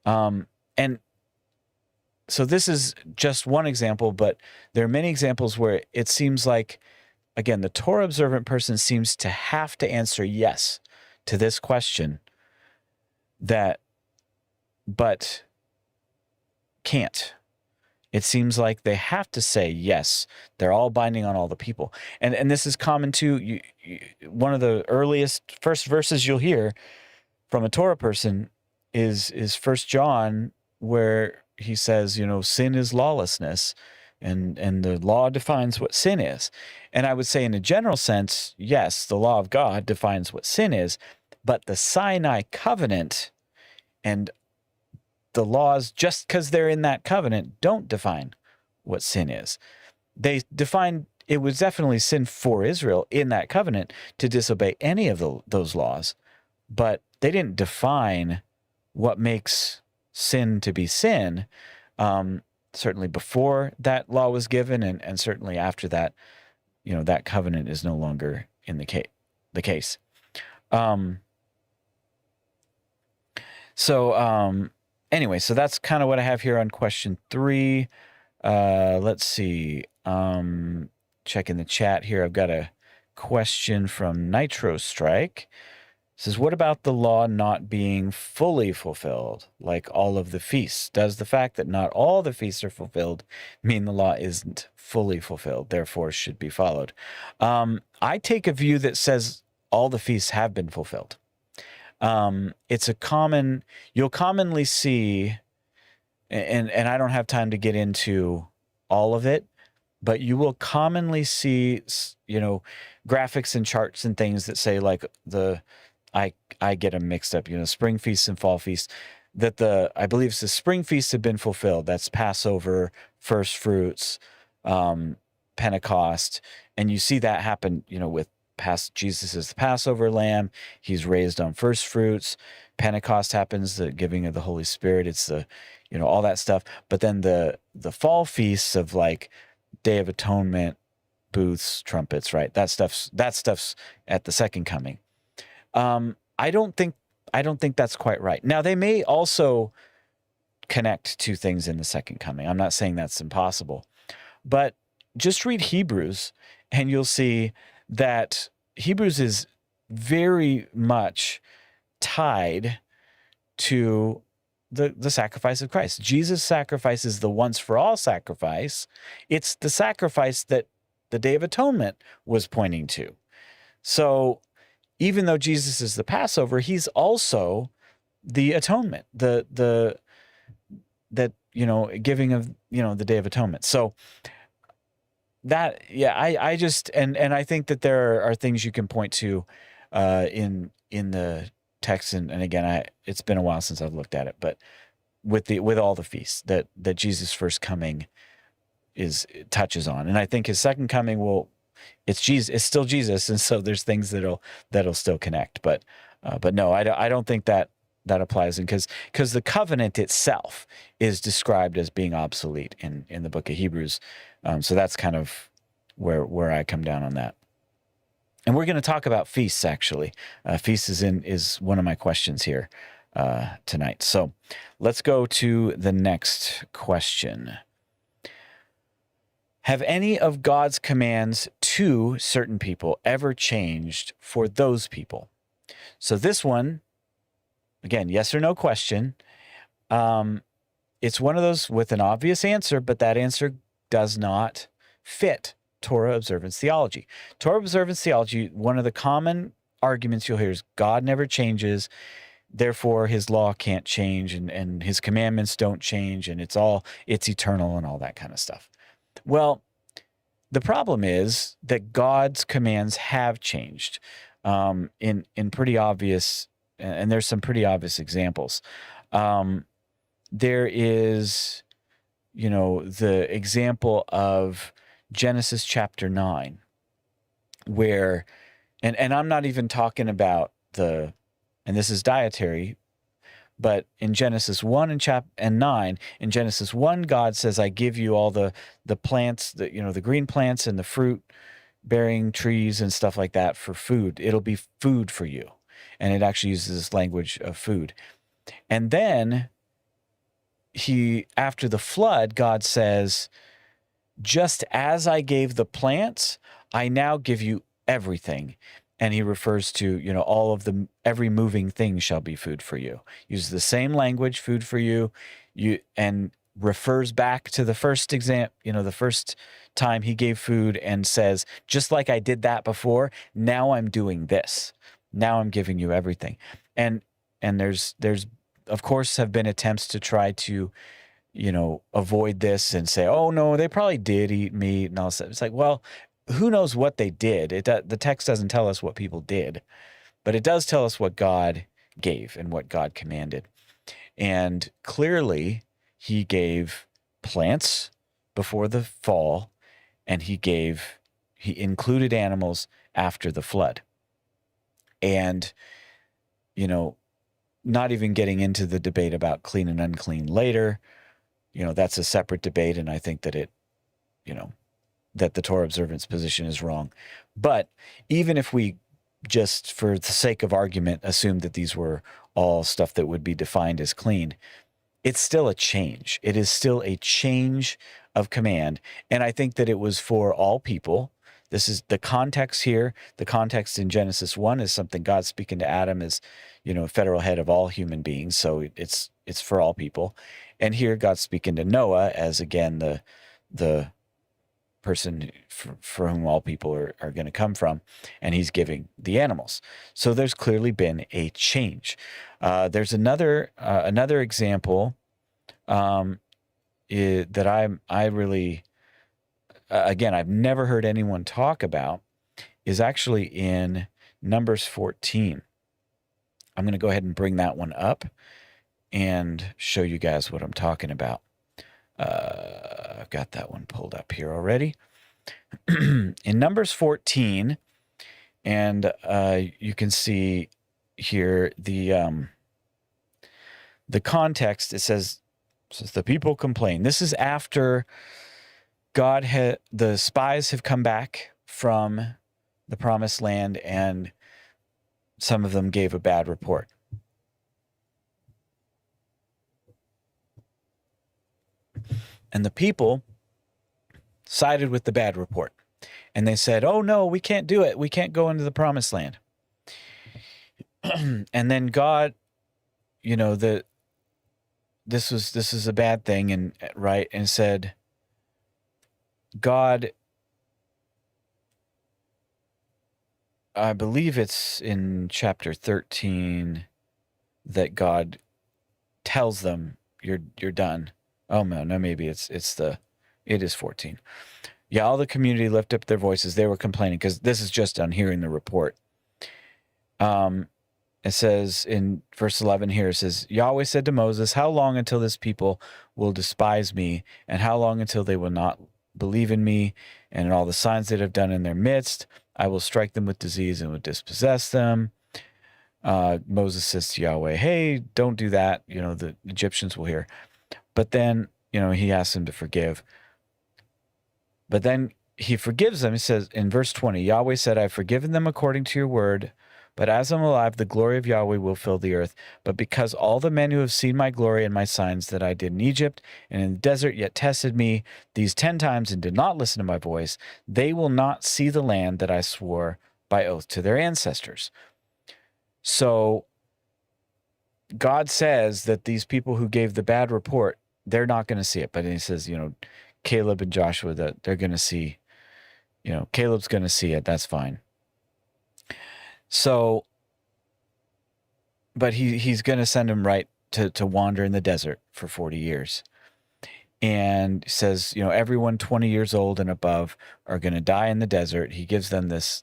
And so this is just one example, but there are many examples where it seems like, again, the Torah observant person seems to have to answer yes to this question, but can't. It seems like they have to say yes. They're all binding on all the people, and this is common too. One of the first verses you'll hear from a Torah person is 1 John, where he says, sin is lawlessness, and the law defines what sin is. And I would say, in a general sense, yes, the law of God defines what sin is, but the Sinai covenant and the laws, just because they're in that covenant, don't define what sin is. They define it was definitely sin for Israel in that covenant to disobey any of those laws, but they didn't define what makes sin to be sin. Certainly before that law was given, and certainly after that, that covenant is no longer in the case. Anyway, so that's kind of what I have here on question 3. Let's see. Checking the chat here. I've got a question from Nitro Strike. It says, what about the law not being fully fulfilled, like all of the feasts? Does the fact that not all the feasts are fulfilled mean the law isn't fully fulfilled, therefore should be followed? I take a view that says all the feasts have been fulfilled. You'll commonly see, and I don't have time to get into all of it, but you will commonly see, graphics and charts and things that say, like, I get them mixed up, spring feasts and fall feasts, that I believe it's the spring feasts have been fulfilled. That's Passover, first fruits, Pentecost. And you see that happen, with Jesus is the Passover lamb. He's raised on first fruits. Pentecost happens, the giving of the Holy Spirit. It's the, all that stuff. But then the fall feasts of, like, Day of Atonement, booths, trumpets, right? That stuff's at the second coming. I don't think that's quite right. Now, they may also connect to things in the second coming. I'm not saying that's impossible, but just read Hebrews and you'll see that Hebrews is very much tied to the sacrifice of Christ. Jesus' sacrifice is the once for all sacrifice. It's the sacrifice that the Day of Atonement was pointing to. So even though Jesus is the Passover, he's also the atonement, the giving of, the Day of Atonement. So that, I just, and I think that there are things you can point to in the text, and again, it's been a while since I've looked at it, but with all the feasts that Jesus' first coming touches on, and I think his second coming it's Jesus, it's still Jesus, and so there's things that'll still connect, but no, I don't think that applies, and because the covenant itself is described as being obsolete in the book of Hebrews, so that's kind of where I come down on that. And we're going to talk about feasts, actually. Feasts is one of my questions here tonight. So let's go to the next question. Have any of God's commands to certain people ever changed for those people? So this one, again, yes or no question. It's one of those with an obvious answer, but that answer does not fit Torah observance theology. Torah observance theology, one of the common arguments you'll hear is God never changes, therefore his law can't change, and his commandments don't change, and it's eternal and all that kind of stuff. Well, the problem is that God's commands have changed in pretty obvious, and there's some pretty obvious examples. There is, the example of Genesis chapter 9, where, and I'm not even talking about and this is dietary, but in Genesis 1 and 9, in Genesis 1, God says, I give you all the plants, the green plants and the fruit bearing trees and stuff like that for food. It'll be food for you. And it actually uses this language of food. And then after the flood, God says, just as I gave the plants, I now give you everything. And he refers to, all of every moving thing shall be food for you. Uses the same language, food for you, and refers back to the first the first time he gave food, and says, just like I did that before, now I'm doing this. Now I'm giving you everything. And there's of course have been attempts to try to, avoid this and say, oh no, they probably did eat meat and all that. It's like, well, who knows what they did? The text doesn't tell us what people did, but it does tell us what God gave and what God commanded. And clearly he gave plants before the fall, and he included animals after the flood. And, not even getting into the debate about clean and unclean later, that's a separate debate. And I think that that the Torah observance position is wrong. But even if we just, for the sake of argument, assume that these were all stuff that would be defined as clean, it's still a change. It is still a change of command. And I think that it was for all people. This is the context here. The context in Genesis 1 is something God speaking to Adam as, federal head of all human beings. So it's for all people. And here God's speaking to Noah as, again, the person for whom all people are going to come from, and he's giving the animals. So there's clearly been a change. There's another example that I really, again, I've never heard anyone talk about, is actually in Numbers 14. I'm going to go ahead and bring that one up and show you guys what I'm talking about. I've got that one pulled up here already. In Numbers 14, and you can see here the context. It says the people complain. This is after the spies have come back from the promised land, and some of them gave a bad report. And the people sided with the bad report. And they said, oh no, we can't do it. We can't go into the promised land. And then God, this is a bad thing, and right, and said, God, I believe it's in chapter 13 that God tells them, you're done. Oh no, maybe it is 14. Yeah, all the community lift up their voices. They were complaining, because this is just on hearing the report. It says in verse 11 here, it says, Yahweh said to Moses, how long until this people will despise me, and how long until they will not believe in me and in all the signs that I've done in their midst? I will strike them with disease and will dispossess them. Moses says to Yahweh, hey, don't do that. The Egyptians will hear. But then, he asks him to forgive. But then he forgives them. He says in verse 20, Yahweh said, I've forgiven them according to your word. But as I'm alive, the glory of Yahweh will fill the earth. But because all the men who have seen my glory and my signs that I did in Egypt and in the desert, yet tested me these 10 times and did not listen to my voice, they will not see the land that I swore by oath to their ancestors. So God says that these people who gave the bad report, they're not going to see it. But he says, Caleb and Joshua, that they're going to see, Caleb's going to see it. That's fine. So, but he's going to send him right to wander in the desert for 40 years. And says, everyone 20 years old and above are going to die in the desert. He gives them this,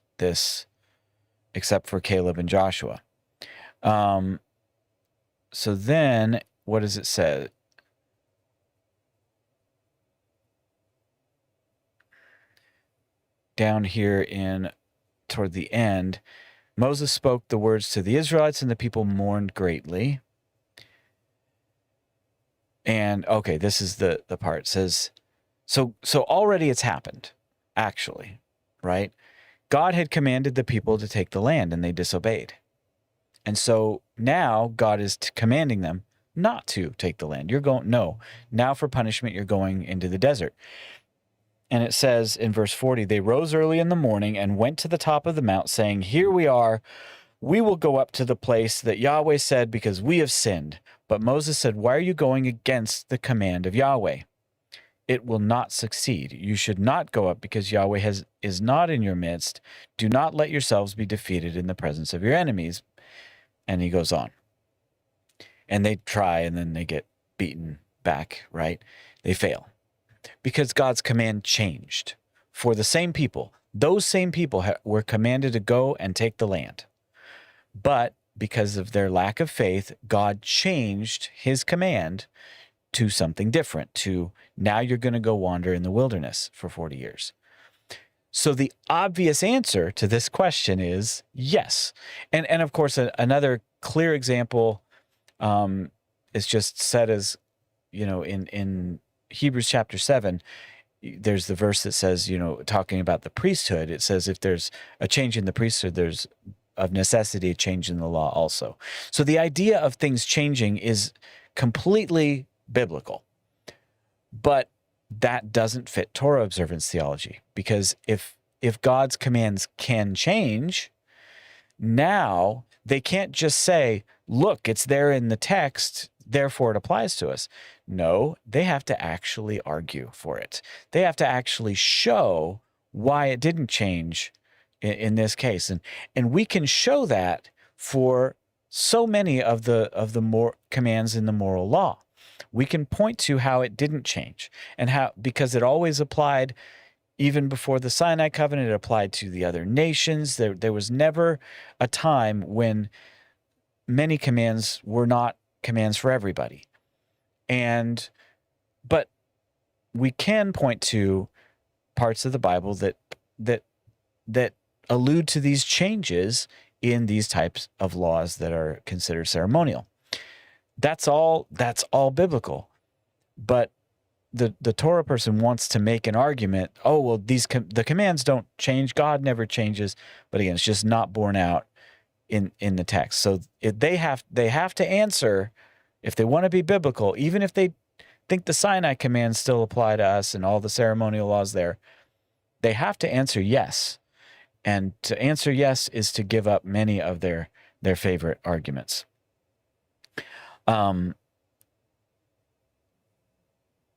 except for Caleb and Joshua. So then, what does it say? Down here toward the end, Moses spoke the words to the Israelites, and the people mourned greatly. And okay, this is the part. It says, so already it's happened, actually, right? God had commanded the people to take the land, and they disobeyed. And so now God is commanding them not to take the land. Now for punishment, you're going into the desert. And it says in verse 40, they rose early in the morning and went to the top of the mount, saying, here we are. We will go up to the place that Yahweh said, because we have sinned. But Moses said, why are you going against the command of Yahweh? It will not succeed. You should not go up, because Yahweh is not in your midst. Do not let yourselves be defeated in the presence of your enemies. And he goes on. And they try, and then they get beaten back, right? They fail. Because God's command changed. For the same people, those same people were commanded to go and take the land. But because of their lack of faith, God changed his command to something different, to now you're going to go wander in the wilderness for 40 years. So the obvious answer to this question is yes. And of course, another clear example is just said as, in Hebrews chapter 7, there's the verse that says, talking about the priesthood, it says if there's a change in the priesthood, there's of necessity a change in the law also. So the idea of things changing is completely biblical. But that doesn't fit Torah observance theology, because if God's commands can change, now they can't just say, look, it's there in the text, therefore it applies to us. No, they have to actually argue for it. They have to actually show why it didn't change in this case. And we can show that for so many of the more commands in the moral law. We can point to how it didn't change, and how, because it always applied even before the Sinai covenant, it applied to the other nations. There was never a time when many commands were not commands for everybody. But we can point to parts of the Bible that allude to these changes in these types of laws that are considered ceremonial. That's all biblical. But the Torah person wants to make an argument, oh, well, the commands don't change, God never changes. But again, it's just not borne out in the text. So they have to answer, if they want to be biblical, even if they think the Sinai commands still apply to us and all the ceremonial laws there, they have to answer yes. And to answer yes is to give up many of their favorite arguments.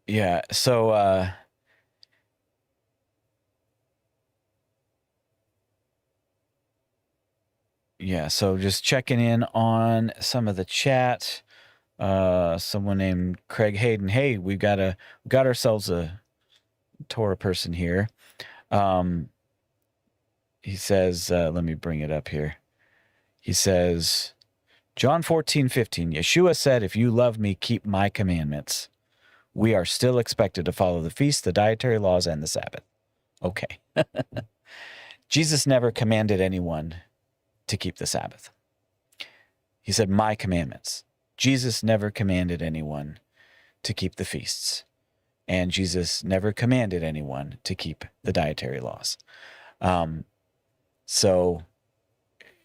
Yeah, so so just checking in on some of the chat. Someone named Craig Hayden. Hey, we got ourselves a Torah person here. He says, let me bring it up here. He says, John 14:15, Yeshua said, if you love me, keep my commandments. We are still expected to follow the feast, the dietary laws, and the Sabbath. Okay. Jesus never commanded anyone to keep the Sabbath. He said, my commandments. Jesus never commanded anyone to keep the feasts. And Jesus never commanded anyone to keep the dietary laws. So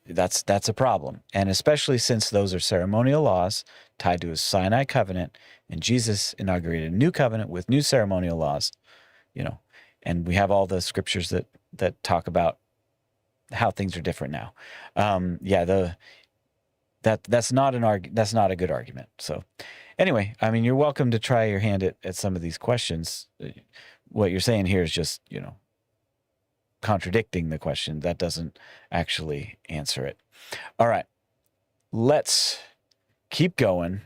that's a problem. And especially since those are ceremonial laws tied to his Sinai covenant, and Jesus inaugurated a new covenant with new ceremonial laws, and we have all the scriptures that talk about how things are different now. That's not that's not a good argument. So anyway, I mean, you're welcome to try your hand at some of these questions. What you're saying here is just, contradicting the question. That doesn't actually answer it. All right. Let's keep going.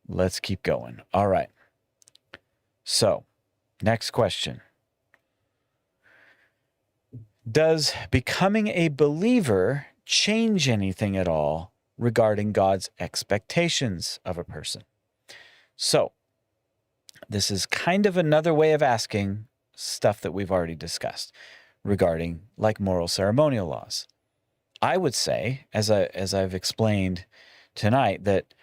Let's keep going. All right. So, next question. Does becoming a believer change anything at all regarding God's expectations of a person? So, this is kind of another way of asking stuff that we've already discussed regarding like moral ceremonial laws. I would say, as I've explained tonight, that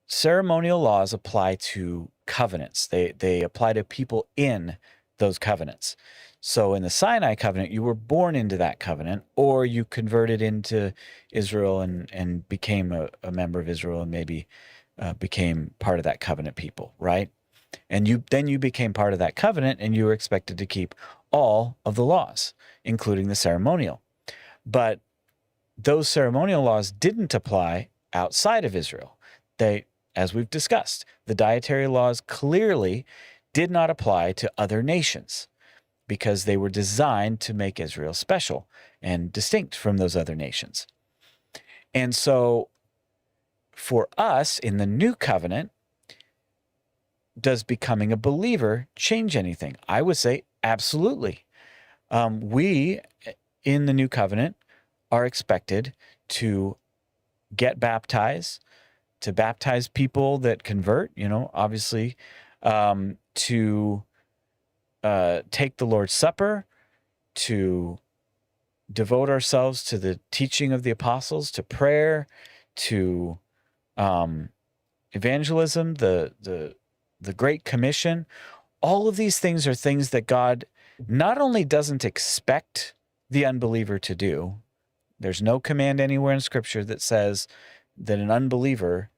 ceremonial laws apply to covenants. They apply to people in those covenants. So in the Sinai covenant, you were born into that covenant, or you converted into Israel and became a member of Israel and maybe became part of that covenant people, right? And then you became part of that covenant, and you were expected to keep all of the laws, including the ceremonial. But those ceremonial laws didn't apply outside of Israel. They, as we've discussed, the dietary laws clearly did not apply to other nations because they were designed to make Israel special and distinct from those other nations. And so for us in the new covenant, does becoming a believer change anything? I would say absolutely. We in the new covenant are expected to get baptized, to baptize people that convert, obviously, to take the Lord's Supper, to devote ourselves to the teaching of the apostles, to prayer, to evangelism, the Great Commission. All of these things are things that God not only doesn't expect the unbeliever to do. There's no command anywhere in Scripture that says that an unbeliever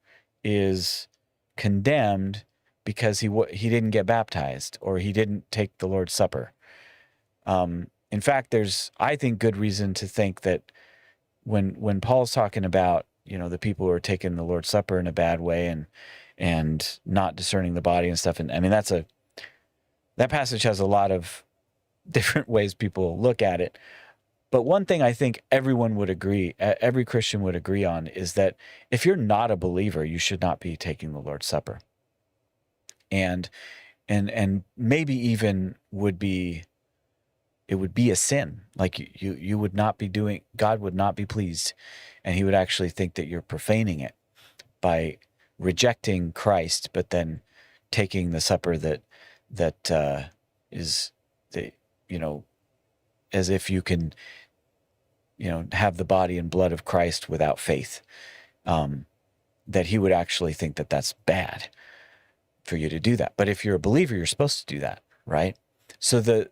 is condemned because he didn't get baptized or he didn't take the Lord's Supper. In fact, there's, I think, good reason to think that when Paul's talking about, the people who are taking the Lord's Supper in a bad way and not discerning the body and stuff, and I mean that passage has a lot of different ways people look at it. But one thing I think everyone would agree, every Christian would agree on, is that if you're not a believer, you should not be taking the Lord's Supper. And maybe even it would be a sin. Like you would not be doing, God would not be pleased, and he would actually think that you're profaning it by rejecting Christ, but then taking the supper that is the, as if you can, have the body and blood of Christ without faith, that he would actually think that that's bad for you to do that. But if you're a believer, you're supposed to do that, right? So the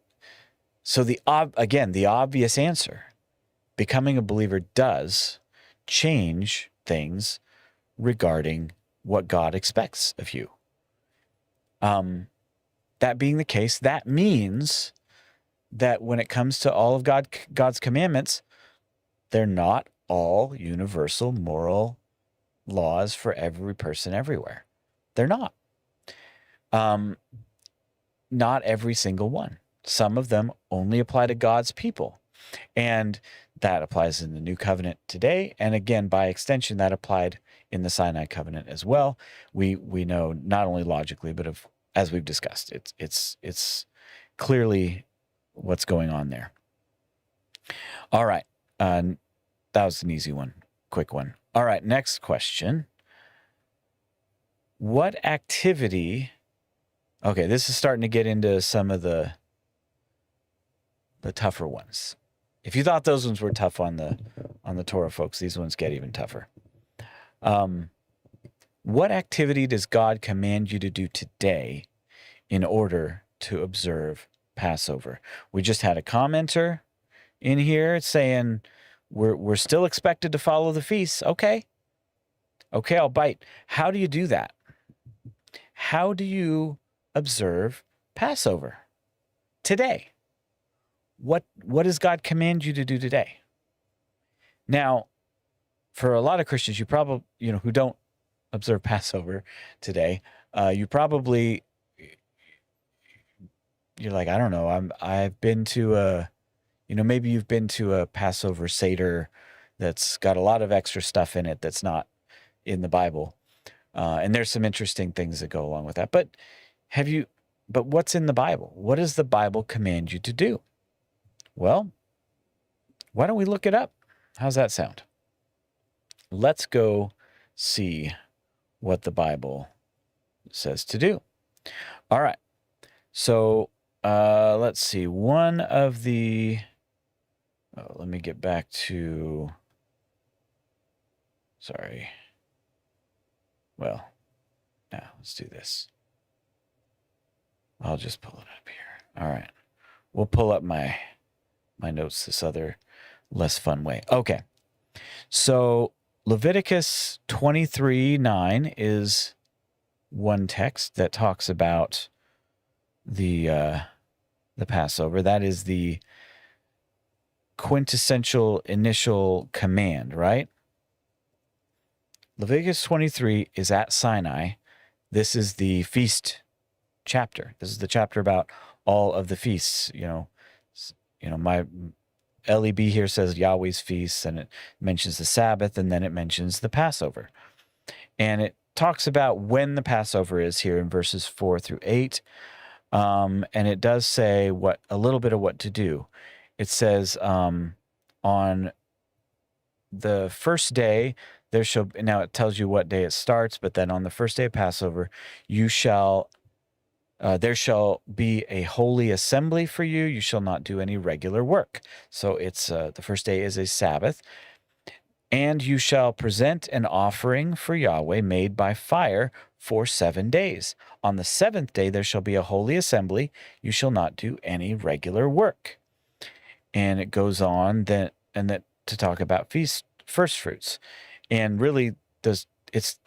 obvious answer, becoming a believer does change things regarding what God expects of you. That being the case, that means that when it comes to all of God's commandments, they're not all universal moral laws for every person everywhere. They're not. Not every single one. Some of them only apply to God's people. And that applies in the new covenant today. And again, by extension, that applied in the Sinai covenant as well. We know not only logically, but as we've discussed, it's clearly what's going on there. All right. That was an easy one, quick one. All right, next question. What activity... Okay, this is starting to get into some of the tougher ones. If you thought those ones were tough on the Torah, folks, these ones get even tougher. What activity does God command you to do today in order to observe Passover? We just had a commenter in here saying we're still expected to follow the feasts. Okay, I'll bite. How do you do that? How do you observe Passover today? What does God command you to do today? Now, for a lot of Christians, you probably, who don't observe Passover today, you probably, you're like, I don't know, I've been to maybe you've been to a Passover Seder that's got a lot of extra stuff in it that's not in the Bible. And there's some interesting things that go along with that. But what's in the Bible? What does the Bible command you to do? Well, why don't we look it up? How's that sound? Let's go see what the Bible says to do. All right. So let's see. One of the... let me get back to... Sorry. Well, now let's do this. I'll just pull it up here. All right. We'll pull up my notes this other less fun way. Okay. So Leviticus 23:9 is one text that talks about the Passover. That is the quintessential initial command, right? Leviticus 23 is at Sinai. This is the feast chapter. This is the chapter about all of the feasts. My LEB here says Yahweh's feasts, and it mentions the Sabbath, and then it mentions the Passover. And it talks about when the Passover is here in verses 4 through 8. And it does say a little bit of what to do. It says on the first day, now it tells you what day it starts, but then on the first day of Passover, there shall be a holy assembly for you. You shall not do any regular work. So it's the first day is a Sabbath. And you shall present an offering for Yahweh made by fire for 7 days. On the seventh day, there shall be a holy assembly. You shall not do any regular work. And it goes on to talk about first fruits. And really, they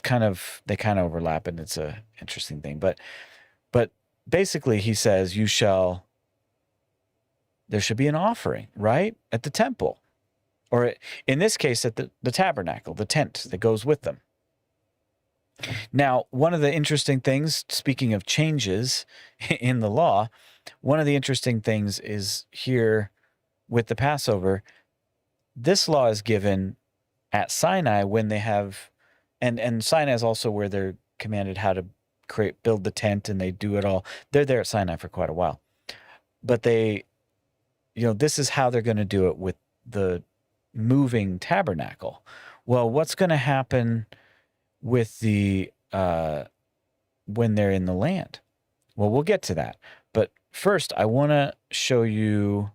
kind of overlap, and it's a interesting thing. But basically, he says, there should be an offering, right, at the temple. Or in this case, at the tabernacle, the tent that goes with them. Now, one of the interesting things, speaking of changes in the law, one of the interesting things is here with the Passover, this law is given at Sinai when they have, and Sinai is also where they're commanded how to build the tent, and they do it all. They're there at Sinai for quite a while. But this is how they're going to do it with the moving tabernacle. Well, what's going to happen with when they're in the land? Well, we'll get to that. But first, I want to show you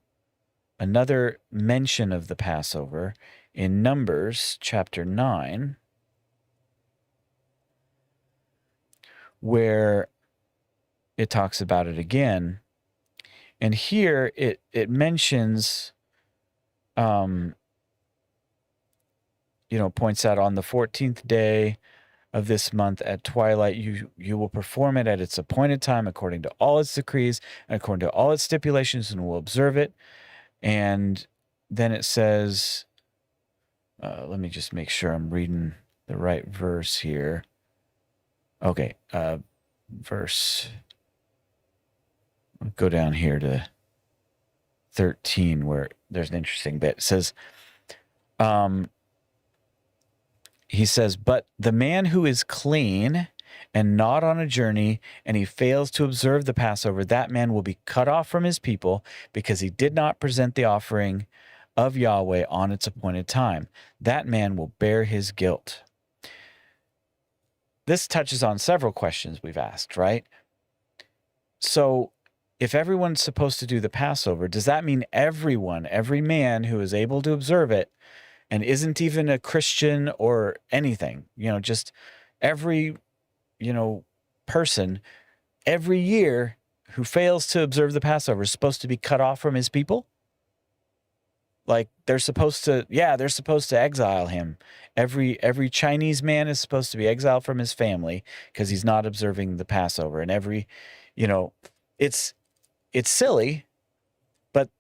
another mention of the Passover in Numbers chapter 9, where it talks about it again. And here it mentions, points out on the 14th day of this month at twilight, you will perform it at its appointed time according to all its decrees and according to all its stipulations, and will observe it. And then it says, let me just make sure I'm reading the right verse here. Okay, verse, I'll go down here to 13 where there's an interesting bit. It says, he says, but the man who is clean and not on a journey, and he fails to observe the Passover, that man will be cut off from his people because he did not present the offering of Yahweh on its appointed time. That man will bear his guilt. This touches on several questions we've asked, right? So if everyone's supposed to do the Passover, does that mean every man who is able to observe it and isn't even a Christian or anything, just every, person every year who fails to observe the Passover is supposed to be cut off from his people? Like they're supposed to exile him. Every Chinese man is supposed to be exiled from his family because he's not observing the Passover. And it's silly, but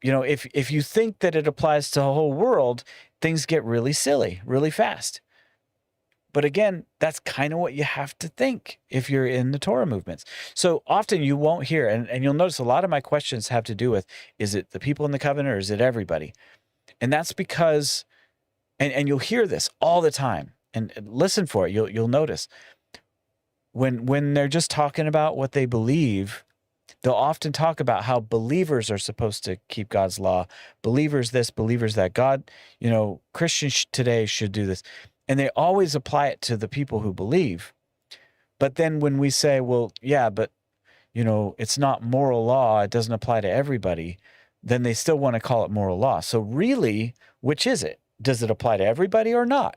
if you think that it applies to the whole world, things get really silly really fast. But again, that's kind of what you have to think if you're in the Torah movements. So often you won't hear, and you'll notice a lot of my questions have to do with, is it the people in the covenant or is it everybody? And that's because, and you'll hear this all the time, and listen for it. You'll notice when they're just talking about what they believe, they'll often talk about how believers are supposed to keep God's law. Believers this, believers that. God, Christians today should do this. And they always apply it to the people who believe. But then when we say, well, yeah, but, it's not moral law, it doesn't apply to everybody, then they still want to call it moral law. So really, which is it? Does it apply to everybody or not?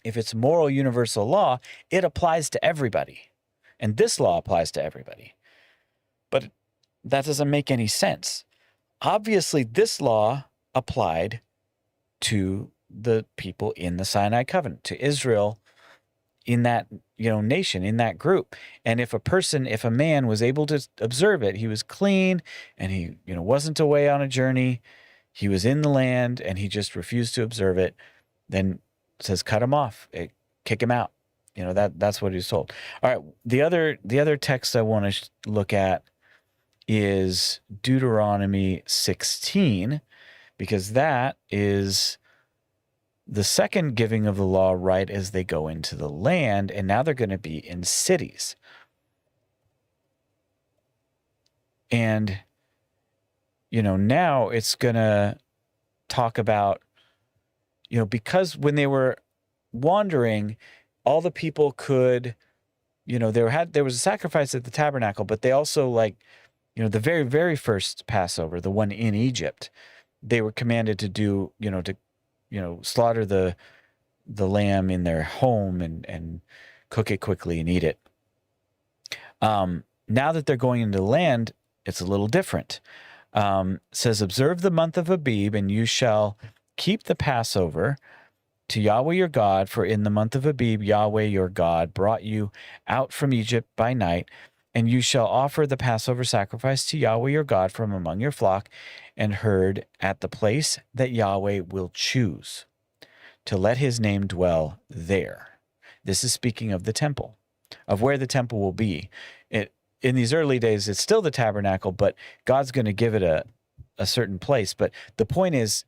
If it's moral universal law, it applies to everybody. And this law applies to everybody. But that doesn't make any sense. Obviously, this law applied to the people in the Sinai covenant, to Israel in that, nation, in that group. And if a man was able to observe it, he was clean and he, wasn't away on a journey, he was in the land and he just refused to observe it, then it says cut him off, kick him out. That's what he was told. All right. The other text I want to look at is Deuteronomy 16, because that is the second giving of the law right as they go into the land, and now they're going to be in cities. And, now it's going to talk about, because when they were wandering, all the people could, there was a sacrifice at the tabernacle, but they also the very, very first Passover, the one in Egypt, they were commanded to do, slaughter the lamb in their home and cook it quickly and eat it. Now that they're going into the land, it's a little different. It says, observe the month of Abib, and you shall keep the Passover to Yahweh your God, for in the month of Abib, Yahweh your God brought you out from Egypt by night, and you shall offer the Passover sacrifice to Yahweh your God from among your flock and herd at the place that Yahweh will choose to let his name dwell there. This is speaking of the temple, of where the temple will be. In these early days, it's still the tabernacle, but God's going to give it a certain place. But the point is,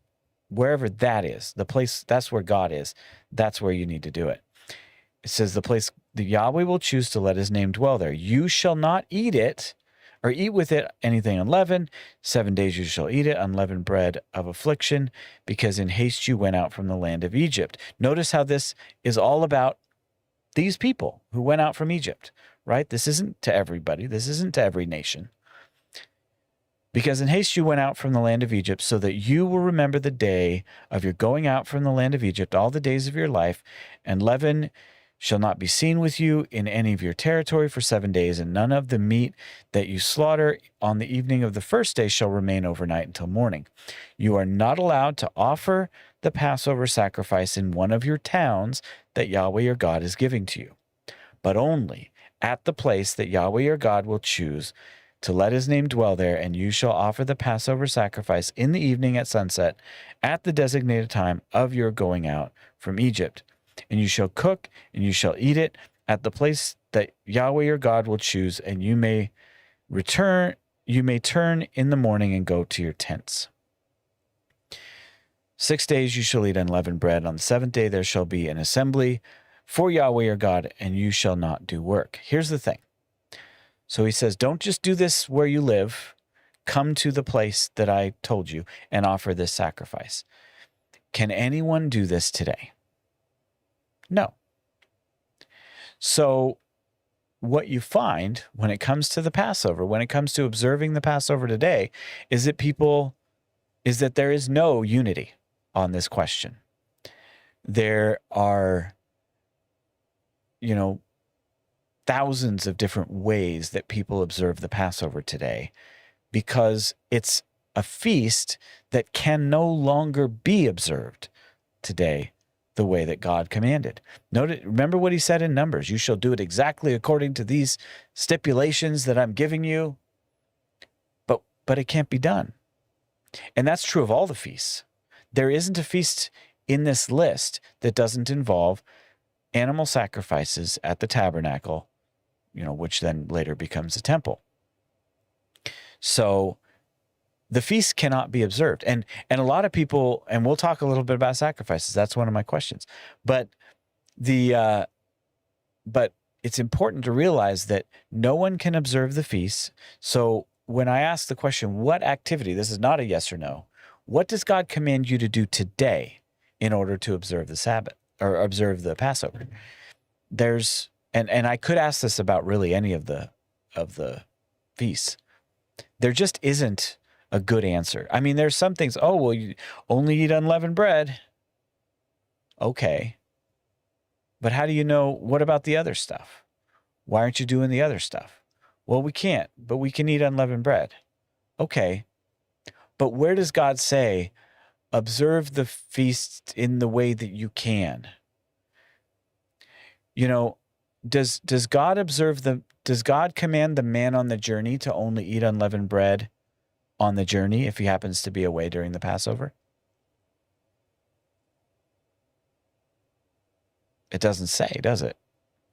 wherever that is, the place, that's where God is. That's where you need to do it. It says the place the Yahweh will choose to let his name dwell there. You shall not eat it or eat with it anything unleavened. 7 days you shall eat it, unleavened bread of affliction, because in haste you went out from the land of Egypt. Notice how this is all about these people who went out from Egypt, right? This isn't to everybody. This isn't to every nation. Because in haste you went out from the land of Egypt, so that you will remember the day of your going out from the land of Egypt all the days of your life, and leaven shall not be seen with you in any of your territory for 7 days, and none of the meat that you slaughter on the evening of the first day shall remain overnight until morning. You are not allowed to offer the Passover sacrifice in one of your towns that Yahweh your God is giving to you, but only at the place that Yahweh your God will choose to let his name dwell there, and you shall offer the Passover sacrifice in the evening at sunset at the designated time of your going out from Egypt. And you shall cook, and you shall eat it at the place that Yahweh your God will choose, and you may turn in the morning and go to your tents. 6 days you shall eat unleavened bread. On the seventh day there shall be an assembly for Yahweh your God, and you shall not do work. Here's the thing. So he says, don't just do this where you live. Come to the place that I told you and offer this sacrifice. Can anyone do this today? No. So what you find when it comes to the Passover, when it comes to observing the Passover today, is that there is no unity on this question. There are, thousands of different ways that people observe the Passover today, because it's a feast that can no longer be observed today the way that God commanded. Remember what he said in Numbers, you shall do it exactly according to these stipulations that I'm giving you, but it can't be done. And that's true of all the feasts. There isn't a feast in this list that doesn't involve animal sacrifices at the tabernacle, which then later becomes a temple. So the feast cannot be observed. And a lot of people, and we'll talk a little bit about sacrifices. That's one of my questions. But but it's important to realize that no one can observe the feasts. So when I ask the question, what activity, this is not a yes or no, what does God command you to do today in order to observe the Sabbath or observe the Passover? There's, and I could ask this about really any of the feasts. There just isn't a good answer. I mean, there's some things, oh, well, you only eat unleavened bread. Okay. But how do you know, what about the other stuff? Why aren't you doing the other stuff? Well, we can't, but we can eat unleavened bread. Okay. But where does God say, observe the feast in the way that you can? Does God does God command the man on the journey to only eat unleavened bread on the journey if he happens to be away during the Passover? It doesn't say, does it?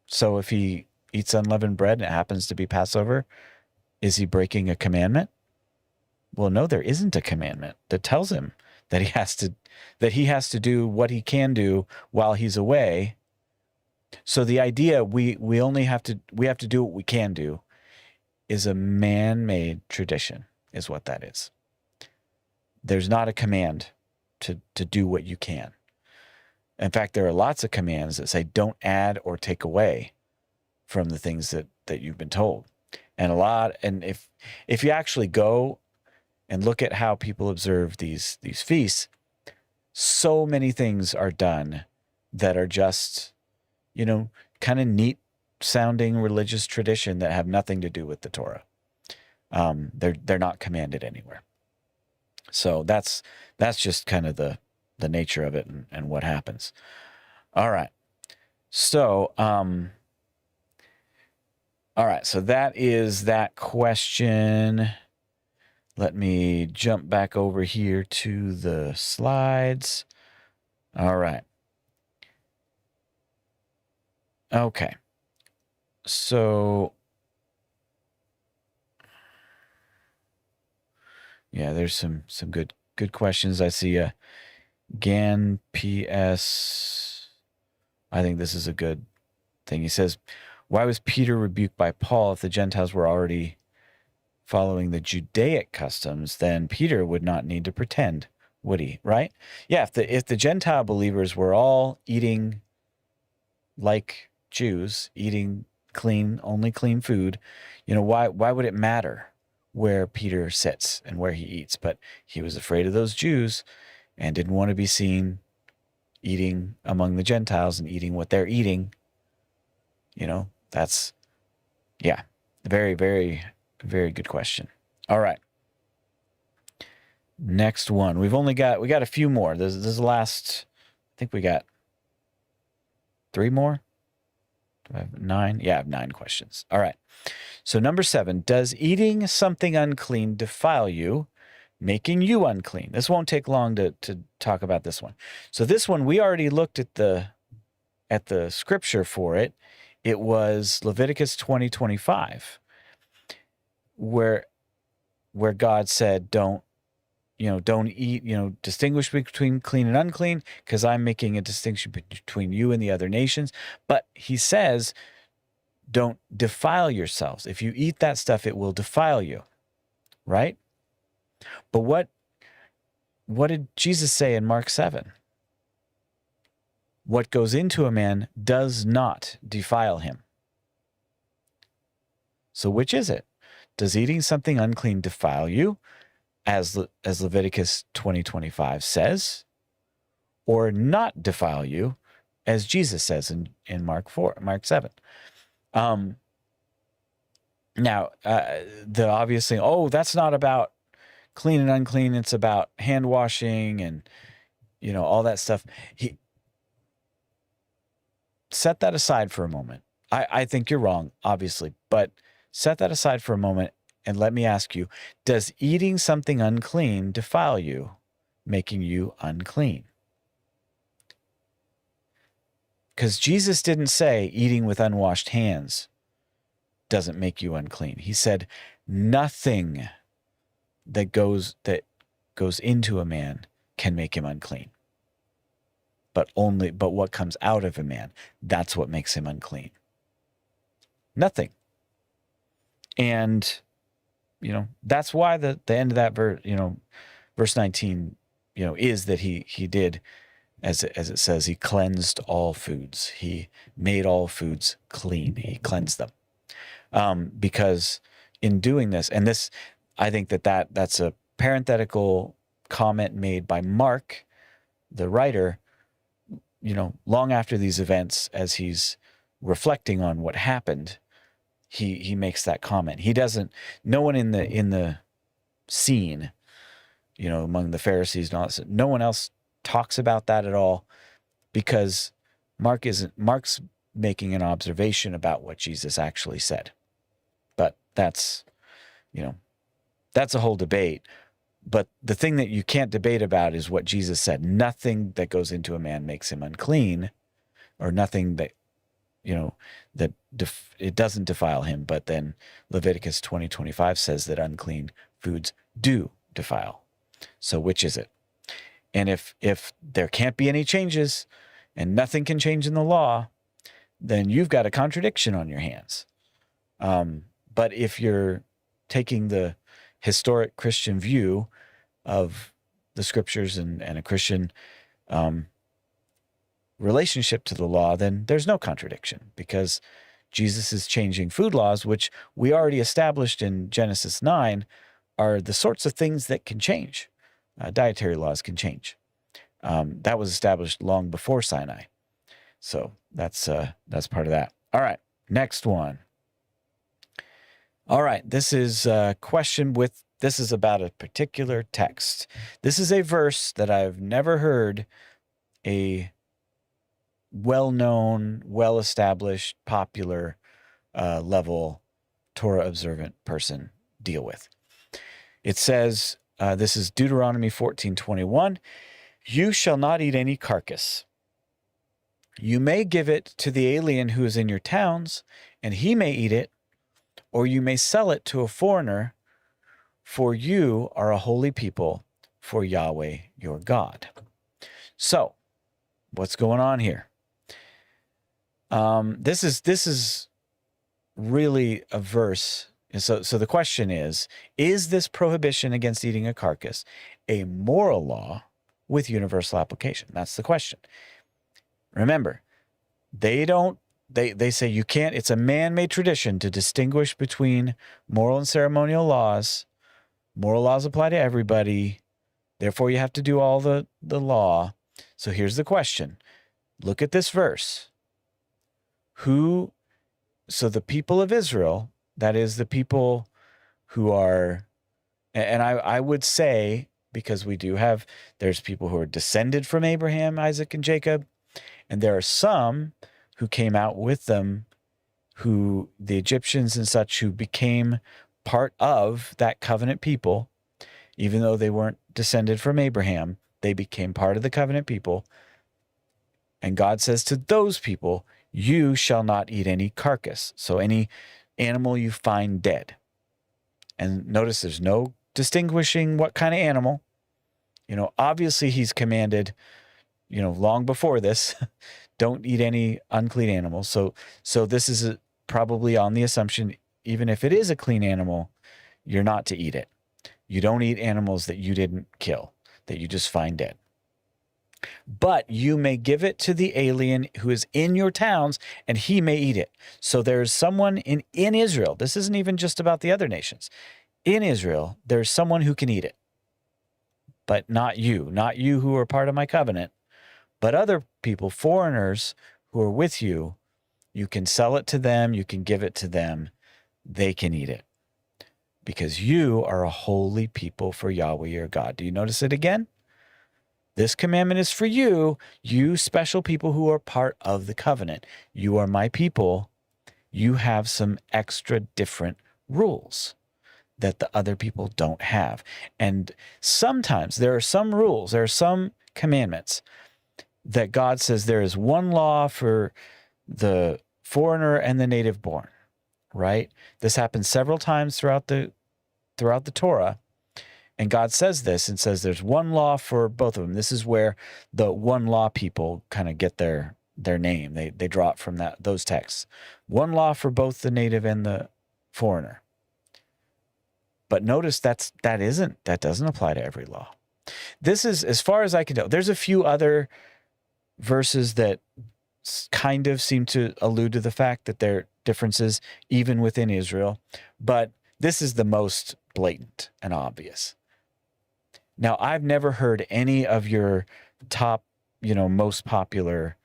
So if he eats unleavened bread and it happens to be Passover, is he breaking a commandment? Well, no, there isn't a commandment that tells him that he has to do what he can do while he's away. So the idea we have to do what we can do is a man-made tradition, is what that is. There's not a command to do what you can. In fact, there are lots of commands that say don't add or take away from the things that you've been told. And if you actually go and look at how people observe these feasts, so many things are done that are just, kind of neat sounding religious tradition that have nothing to do with the Torah. They're not commanded anywhere. So that's just kind of the nature of it and what happens. All right. So, all right. So that is that question. Let me jump back over here to the slides. All right. Okay. So, yeah, there's some good questions. I see Gan PS. I think this is a good thing. He says, why was Peter rebuked by Paul if the Gentiles were already following the Judaic customs? Then Peter would not need to pretend, would he? Right? Yeah, if the Gentile believers were all eating like Jews, eating only clean food, why would it matter where Peter sits and where he eats? But he was afraid of those Jews and didn't want to be seen eating among the Gentiles and eating what they're eating. That's, yeah, very, very, very good question. All right. Next one. We got a few more. This is the last, I think we got 3 more. Do I have 9? Yeah, I have 9 questions. All right. So number 7, does eating something unclean defile you, making you unclean? This won't take long to talk about this one. So this one, we already looked at the scripture for it. It was Leviticus 20:25, where God said, don't eat, distinguish between clean and unclean, because I'm making a distinction between you and the other nations. But he says, don't defile yourselves. If you eat that stuff, it will defile you, right? But what did Jesus say in Mark 7? What goes into a man does not defile him. So which is it? Does eating something unclean defile you, as Leviticus 20:25 says, or not defile you, as Jesus says in Mark 7? Now, the obvious thing, that's not about clean and unclean. It's about hand washing and, all that stuff. Set that aside for a moment. I think you're wrong, obviously, but set that aside for a moment and let me ask you, does eating something unclean defile you, making you unclean. Because Jesus didn't say eating with unwashed hands doesn't make you unclean. He said nothing that goes into a man can make him unclean. But what comes out of a man, that's what makes him unclean. Nothing. And that's why the end of that verse, verse 19, is that he did, as it says, he cleansed all foods. He made all foods clean. He cleansed them. Because in doing this, and this, I think that's a parenthetical comment made by Mark, the writer, long after these events, as he's reflecting on what happened, he makes that comment. He doesn't, no one in the scene, among the Pharisees and all that, no one else talks about that at all, because Mark's making an observation about what Jesus actually said. But that's a whole debate. But the thing that you can't debate about is what Jesus said. Nothing that goes into a man makes him unclean, or nothing that, it doesn't defile him. But then Leviticus 20:25 says that unclean foods do defile. So which is it? And if there can't be any changes and nothing can change in the law, then you've got a contradiction on your hands. But if you're taking the historic Christian view of the scriptures and a Christian relationship to the law, then there's no contradiction, because Jesus is changing food laws, which we already established in Genesis 9 are the sorts of things that can change. Dietary laws can change. That was established long before Sinai. So that's part of that. All right, next one. All right, this is a question this is about a particular text. This is a verse that I've never heard a well-known, well-established, popular level Torah observant person deal with. It says, this is Deuteronomy 14:21, "You shall not eat any carcass. You may give it to the alien who is in your towns, and he may eat it, or you may sell it to a foreigner, for you are a holy people for Yahweh your God." So, what's going on here? This is really a verse. So the question is this prohibition against eating a carcass a moral law with universal application? That's the question. Remember, they say you can't, it's a man-made tradition to distinguish between moral and ceremonial laws. Moral laws apply to everybody. Therefore, you have to do all the law. So here's the question. Look at this verse. So the people of Israel, that is the people who are, and I would say, because there's people who are descended from Abraham, Isaac, and Jacob, and there are some who came out with them, who the Egyptians and such, who became part of that covenant people. Even though they weren't descended from Abraham, they became part of the covenant people. And God says to those people, you shall not eat any carcass. So any animal you find dead. And notice there's no distinguishing what kind of animal. Obviously he's commanded, long before this, don't eat any unclean animals. So this is probably on the assumption, even if it is a clean animal, you're not to eat it. You don't eat animals that you didn't kill, that you just find dead. But you may give it to the alien who is in your towns, and he may eat it. So there's someone in Israel. This isn't even just about the other nations. In Israel, there's someone who can eat it. But not you who are part of my covenant, but other people, foreigners who are with you. You can sell it to them. You can give it to them. They can eat it. Because you are a holy people for Yahweh your God. Do you notice it again? This commandment is for you, you special people who are part of the covenant. You are my people. You have some extra different rules. that the other people don't have. And sometimes there are some rules, there are some commandments that God says there is one law for the foreigner and the native born, right? This happens several times throughout the Torah. And God says this and says there's one law for both of them. This is where the one law people kind of get their name. They draw it from those texts. One law for both the native and the foreigner. But notice that doesn't apply to every law. This is, as far as I can tell, there's a few other verses that kind of seem to allude to the fact that there are differences even within Israel, but this is the most blatant and obvious. Now, I've never heard any of your top, most popular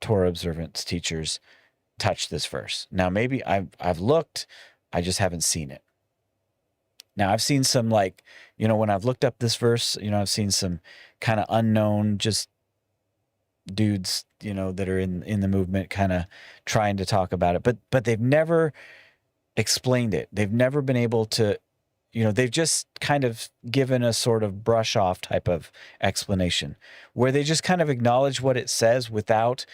Torah observance teachers touch this verse. Now, maybe I've looked, I just haven't seen it. Now, I've seen some, when I've looked up this verse, I've seen some kind of unknown just dudes, that are in the movement kind of trying to talk about it, but they've never explained it. They've never been able to, they've just kind of given a sort of brush off type of explanation where they just kind of acknowledge what it says without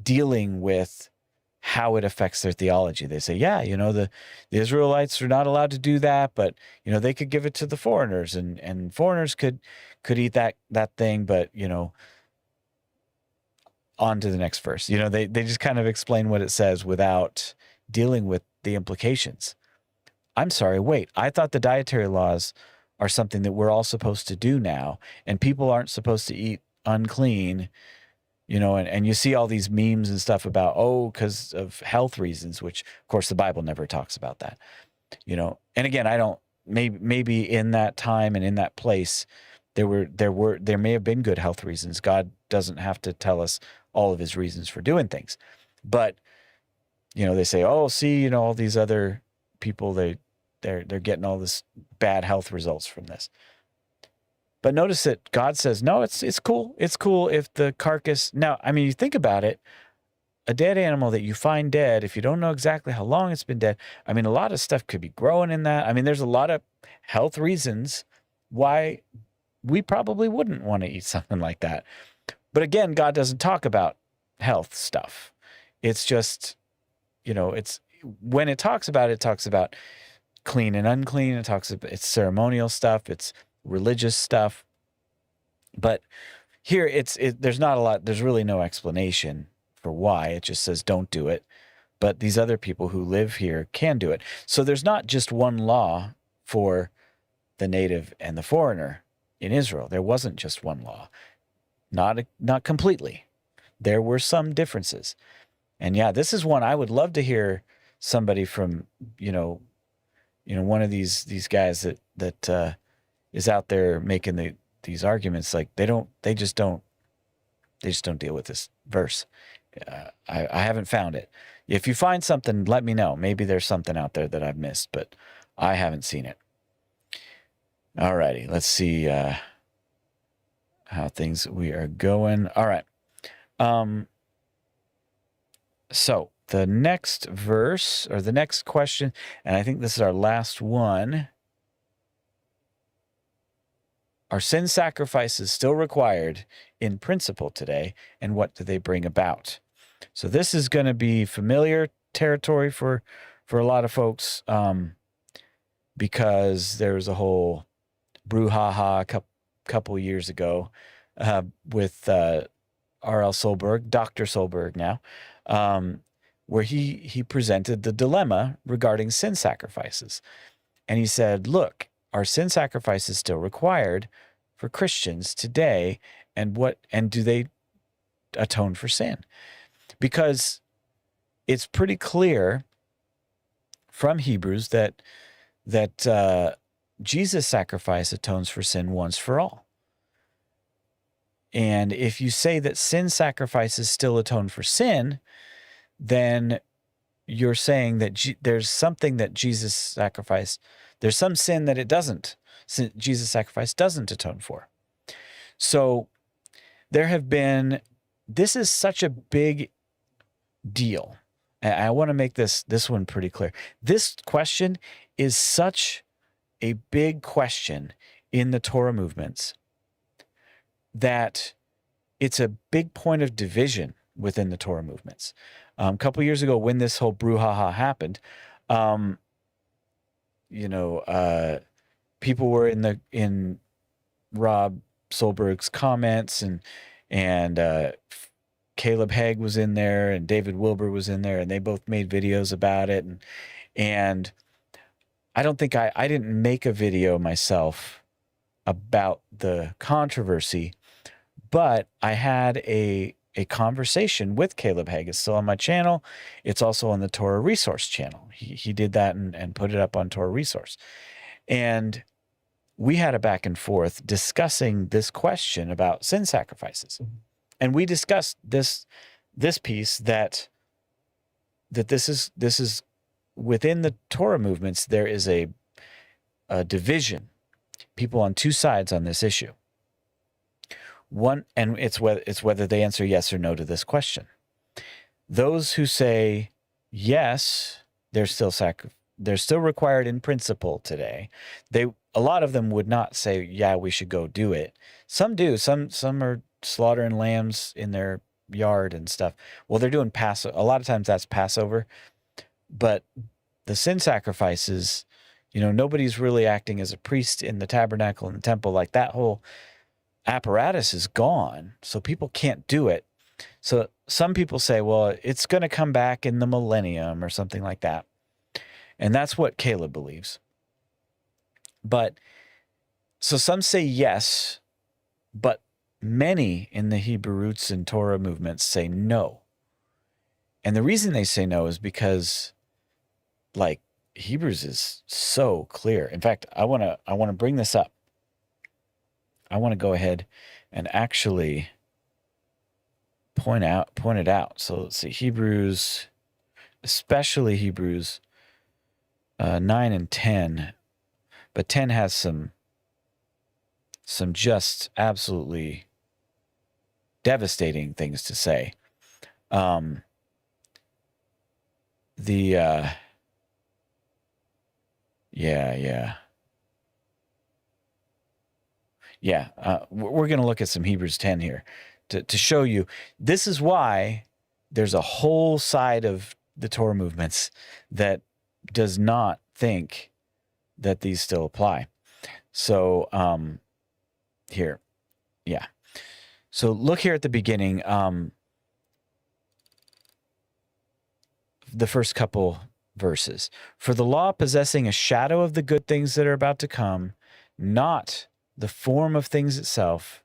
dealing with how it affects their theology. They say, yeah, the Israelites are not allowed to do that, but, they could give it to the foreigners and foreigners could eat that thing, but, on to the next verse. They just kind of explain what it says without dealing with the implications. I'm sorry, wait, I thought the dietary laws are something that we're all supposed to do now, and people aren't supposed to eat unclean, and you see all these memes and stuff about, because of health reasons, which of course the Bible never talks about that, and again, maybe in that time and in that place, there may have been good health reasons. God doesn't have to tell us all of his reasons for doing things, but they say, see, all these other people, they're getting all this bad health results from this. But notice that God says, no, it's cool. It's cool if the carcass. Now, you think about it, a dead animal that you find dead, if you don't know exactly how long it's been dead, a lot of stuff could be growing in that. There's a lot of health reasons why we probably wouldn't want to eat something like that. But again, God doesn't talk about health stuff. It's just, it's when it talks about clean and unclean. It talks about it's ceremonial stuff. It's religious stuff. But here there's not a lot. There's really no explanation for why. It just says don't do it. But these other people who live here can do it. So there's not just one law for the native and the foreigner in Israel. There wasn't just one law. Not completely. There were some differences. And yeah, this is one I would love to hear somebody from, one of these guys that is out there making these arguments. Like they just don't deal with this verse. I haven't found it. If you find something, let me know. Maybe there's something out there that I've missed, but I haven't seen it. All righty, let's see how we are going. All right. So the next verse or the next question, and I think this is our last one. Are sin sacrifices still required in principle today, and what do they bring about? So this is going to be familiar territory for a lot of folks, because there was a whole brouhaha a couple years ago with R.L. Solberg, Dr. Solberg now, where he presented the dilemma regarding sin sacrifices. And he said, look, are sin sacrifices still required for Christians today? And do they atone for sin? Because it's pretty clear from Hebrews that Jesus' sacrifice atones for sin once for all. And if you say that sin sacrifices still atone for sin, then you're saying that there's something that Jesus sacrificed. There's some sin that Jesus' sacrifice doesn't atone for. So this is such a big deal. And I want to make this one pretty clear. This question is such a big question in the Torah movements that it's a big point of division within the Torah movements. A couple years ago, when this whole brouhaha happened, people were in Rob Solberg's comments, and Caleb Haig was in there, and David Wilbur was in there, and they both made videos about it. And I don't think I didn't make a video myself about the controversy, but I had a conversation with Caleb Haig. It's still on my channel. It's also on the Torah Resource channel. He did that and put it up on Torah Resource. And we had a back and forth discussing this question about sin sacrifices. And we discussed this piece that this is within the Torah movements, there is a division, people on two sides on this issue. One, and it's whether they answer yes or no to this question. Those who say yes, they're still required in principle today. A lot of them would not say, yeah, we should go do it. Some do. Some are slaughtering lambs in their yard and stuff. Well, they're doing Passover. A lot of times that's Passover. But the sin sacrifices, nobody's really acting as a priest in the tabernacle and the temple. Like, that whole apparatus is gone, so people can't do it. So some people say, well, it's going to come back in the millennium or something like that. And that's what Caleb believes. But so some say yes, but many in the Hebrew roots and Torah movements say no. And the reason they say no is because, like, Hebrews is so clear. In fact, I want to bring this up. I want to go ahead and actually point it out. So let's see, Hebrews, especially Hebrews 9 and 10, but 10 has some just absolutely devastating things to say. We're going to look at some Hebrews 10 here to show you this is why there's a whole side of the Torah movements that does not think that these still apply. So here, yeah. So look here at the beginning, the first couple verses. For the law, possessing a shadow of the good things that are about to come, not the form of things itself,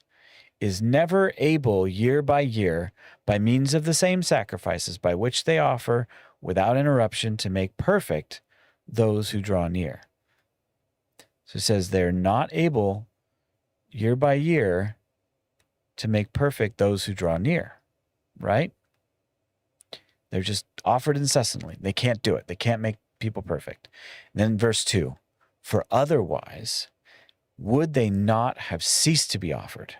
is never able year by year, by means of the same sacrifices by which they offer without interruption, to make perfect those who draw near. So it says they're not able year by year to make perfect those who draw near, right? They're just offered incessantly. They can't do it. They can't make people perfect. And then verse 2, for otherwise would they not have ceased to be offered?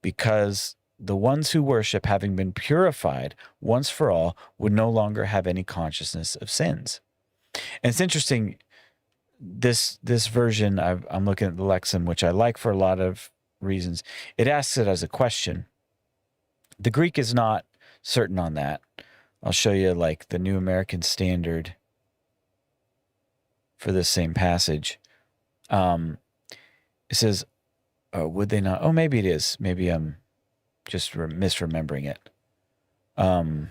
Because the ones who worship, having been purified once for all, would no longer have any consciousness of sins. And it's interesting, this version, I'm looking at the Lexham, which I like for a lot of reasons. It asks it as a question. The Greek is not certain on that. I'll show you like the New American Standard for this same passage. It says, would they not? Oh, maybe it is. Maybe I'm just misremembering it. I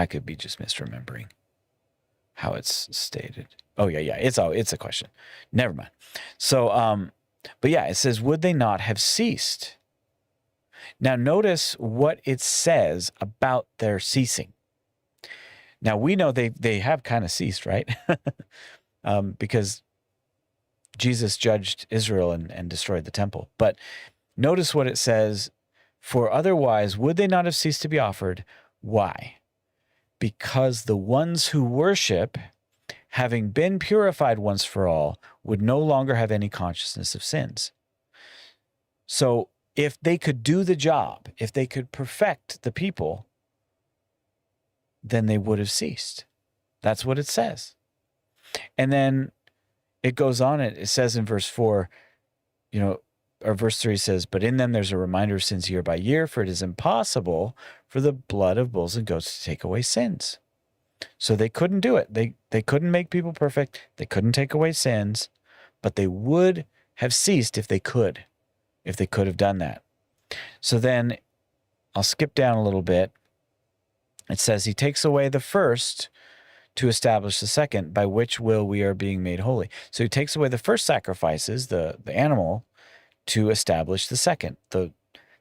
could be just misremembering how it's stated. Oh, yeah. It's a question. Never mind. So, but yeah, it says, would they not have ceased? Now, notice what it says about their ceasing. Now, we know they have kind of ceased, right? Because Jesus judged Israel and destroyed the temple. But notice what it says, for otherwise would they not have ceased to be offered? Why? Because the ones who worship, having been purified once for all, would no longer have any consciousness of sins. So if they could do the job, if they could perfect the people, then they would have ceased. That's what it says. And then it goes on, it says in verse 4, or verse 3 says, but in them there's a reminder of sins year by year, for it is impossible for the blood of bulls and goats to take away sins. So they couldn't do it. They couldn't make people perfect. They couldn't take away sins, but they would have ceased if they could have done that. So then I'll skip down a little bit. It says he takes away the first to establish the second, by which will we are being made holy. So he takes away the first sacrifices, the animal, to establish the second, the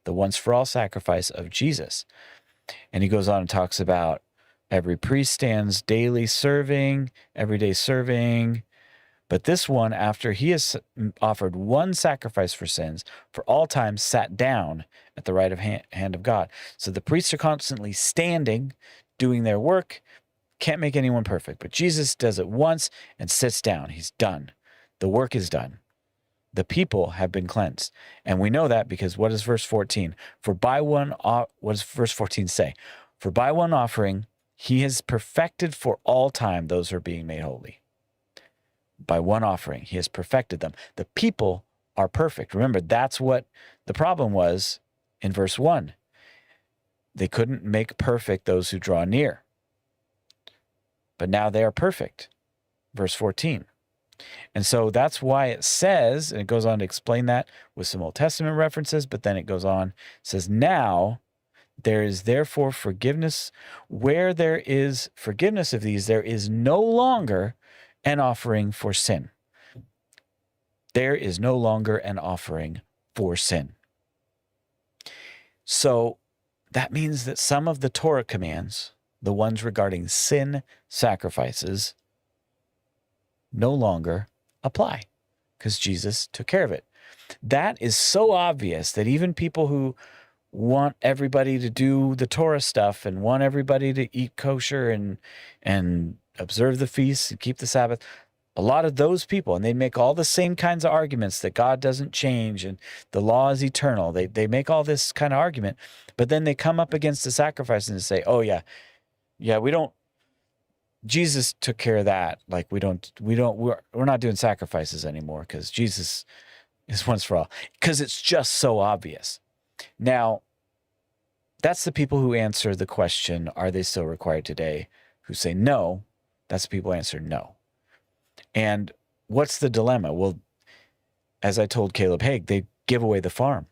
once for all sacrifice of Jesus. And he goes on and talks about every priest stands daily serving, everyday serving. But this one, after he has offered one sacrifice for sins for all time, sat down at the right hand of God. So the priests are constantly standing, doing their work, can't make anyone perfect. But Jesus does it once and sits down. He's done. The work is done. The people have been cleansed. And we know that because what is verse 14? What does verse 14 say? For by one offering, he has perfected for all time those who are being made holy. By one offering, he has perfected them. The people are perfect. Remember, that's what the problem was in verse 1. They couldn't make perfect those who draw near. But now they are perfect. Verse 14. And so that's why it says, and it goes on to explain that with some Old Testament references, but then it goes on, it says, now there is therefore forgiveness. Where there is forgiveness of these, there is no longer an offering for sin. There is no longer an offering for sin. So that means that some of the Torah commands, the ones regarding sin sacrifices, no longer apply because Jesus took care of it. That is so obvious that even people who want everybody to do the Torah stuff and want everybody to eat kosher and observe the feasts and keep the Sabbath, a lot of those people, and they make all the same kinds of arguments that God doesn't change and the law is eternal. They make all this kind of argument, but then they come up against the sacrifice and say, oh yeah, Jesus took care of that. Like we're not doing sacrifices anymore because Jesus is once for all, because it's just so obvious. Now, that's the people who answer the question, are they still required today? Who say no. That's the people who answer no. And what's the dilemma? Well, as I told Caleb Haig, they give away the farm.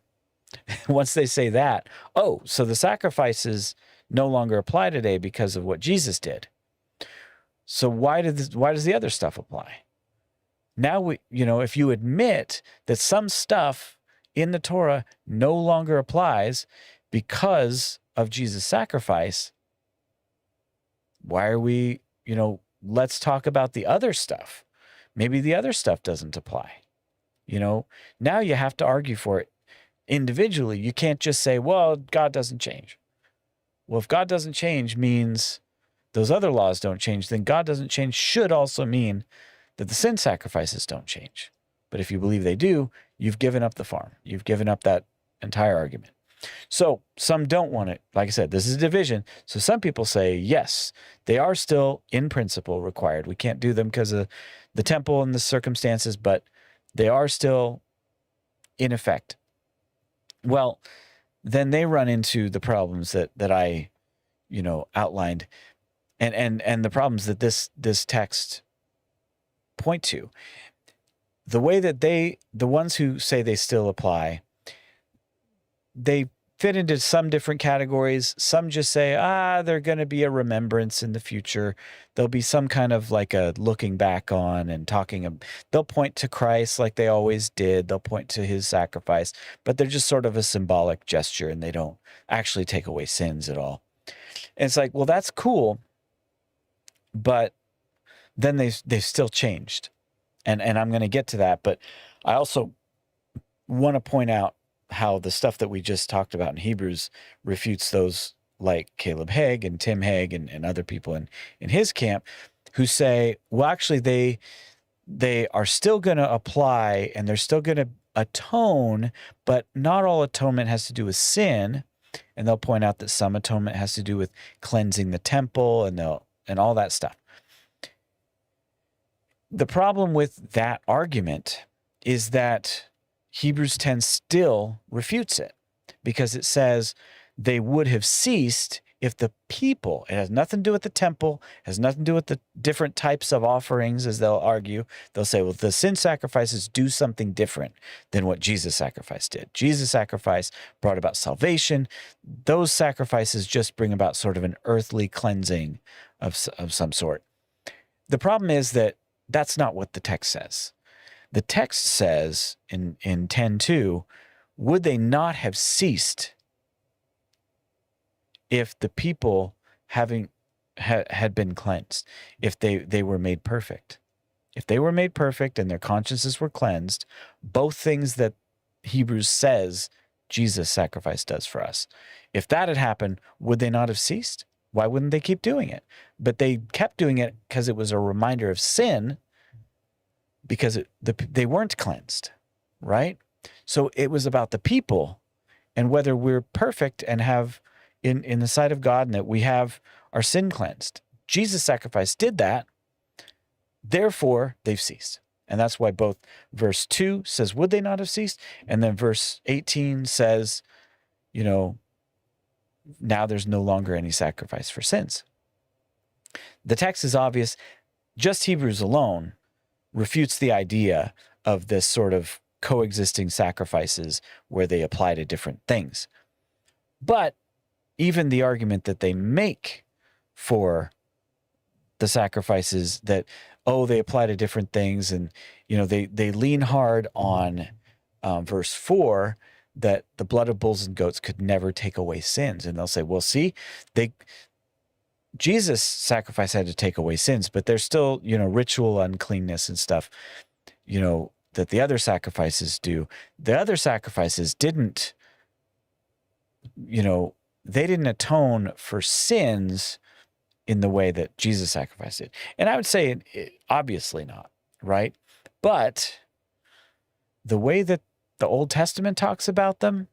Once they say that, oh, so the sacrifices no longer apply today because of what Jesus did. So why does the other stuff apply? Now, if you admit that some stuff in the Torah no longer applies because of Jesus' sacrifice, why are we, let's talk about the other stuff. Maybe the other stuff doesn't apply. Now you have to argue for it individually. You can't just say, well, God doesn't change. Well, if God doesn't change means those other laws don't change, then God doesn't change should also mean that the sin sacrifices don't change. But if you believe they do, you've given up the farm. You've given up that entire argument. So some don't want it. Like I said, this is a division. So some people say, yes, they are still in principle required. We can't do them because of the temple and the circumstances, but they are still in effect. Well, then they run into the problems that I, outlined, and the problems that this text point to. The way that the ones who say they still apply, they fit into some different categories. Some just say, they're going to be a remembrance in the future. There'll be some kind of like a looking back on and talking. They'll point to Christ like they always did. They'll point to his sacrifice, but they're just sort of a symbolic gesture and they don't actually take away sins at all. And it's like, well, that's cool, but then they've still changed. And I'm going to get to that, but I also want to point out how the stuff that we just talked about in Hebrews refutes those like Caleb Haig and Tim Haig and other people in his camp who say, well, actually they are still going to apply and they're still going to atone, but not all atonement has to do with sin. And they'll point out that some atonement has to do with cleansing the temple and all that stuff. The problem with that argument is that Hebrews 10 still refutes it, because it says they would have ceased if the people, it has nothing to do with the temple, has nothing to do with the different types of offerings, as they'll argue. They'll say, well, the sin sacrifices do something different than what Jesus' sacrifice did. Jesus' sacrifice brought about salvation. Those sacrifices just bring about sort of an earthly cleansing of some sort. The problem is that that's not what the text says. The text says in 10:2, would they not have ceased if the people had been cleansed, if they were made perfect? If they were made perfect and their consciences were cleansed, both things that Hebrews says Jesus' sacrifice does for us, if that had happened, would they not have ceased? Why wouldn't they keep doing it? But they kept doing it because it was a reminder of sin, because they weren't cleansed, right? So it was about the people and whether we're perfect and have in the sight of God and that we have our sin cleansed. Jesus' sacrifice did that. Therefore, they've ceased. And that's why both verse 2 says, would they not have ceased? And then verse 18 says, now there's no longer any sacrifice for sins. The text is obvious. Just Hebrews alone refutes the idea of this sort of coexisting sacrifices where they apply to different things. But even the argument that they make for the sacrifices that, they apply to different things, and they lean hard on verse 4 that the blood of bulls and goats could never take away sins. And they'll say, well, see, Jesus' sacrifice had to take away sins, but there's still, ritual uncleanness and stuff, that the other sacrifices do. The other sacrifices didn't, they didn't atone for sins in the way that Jesus sacrificed it. And I would say obviously not, right? But the way that the Old Testament talks about them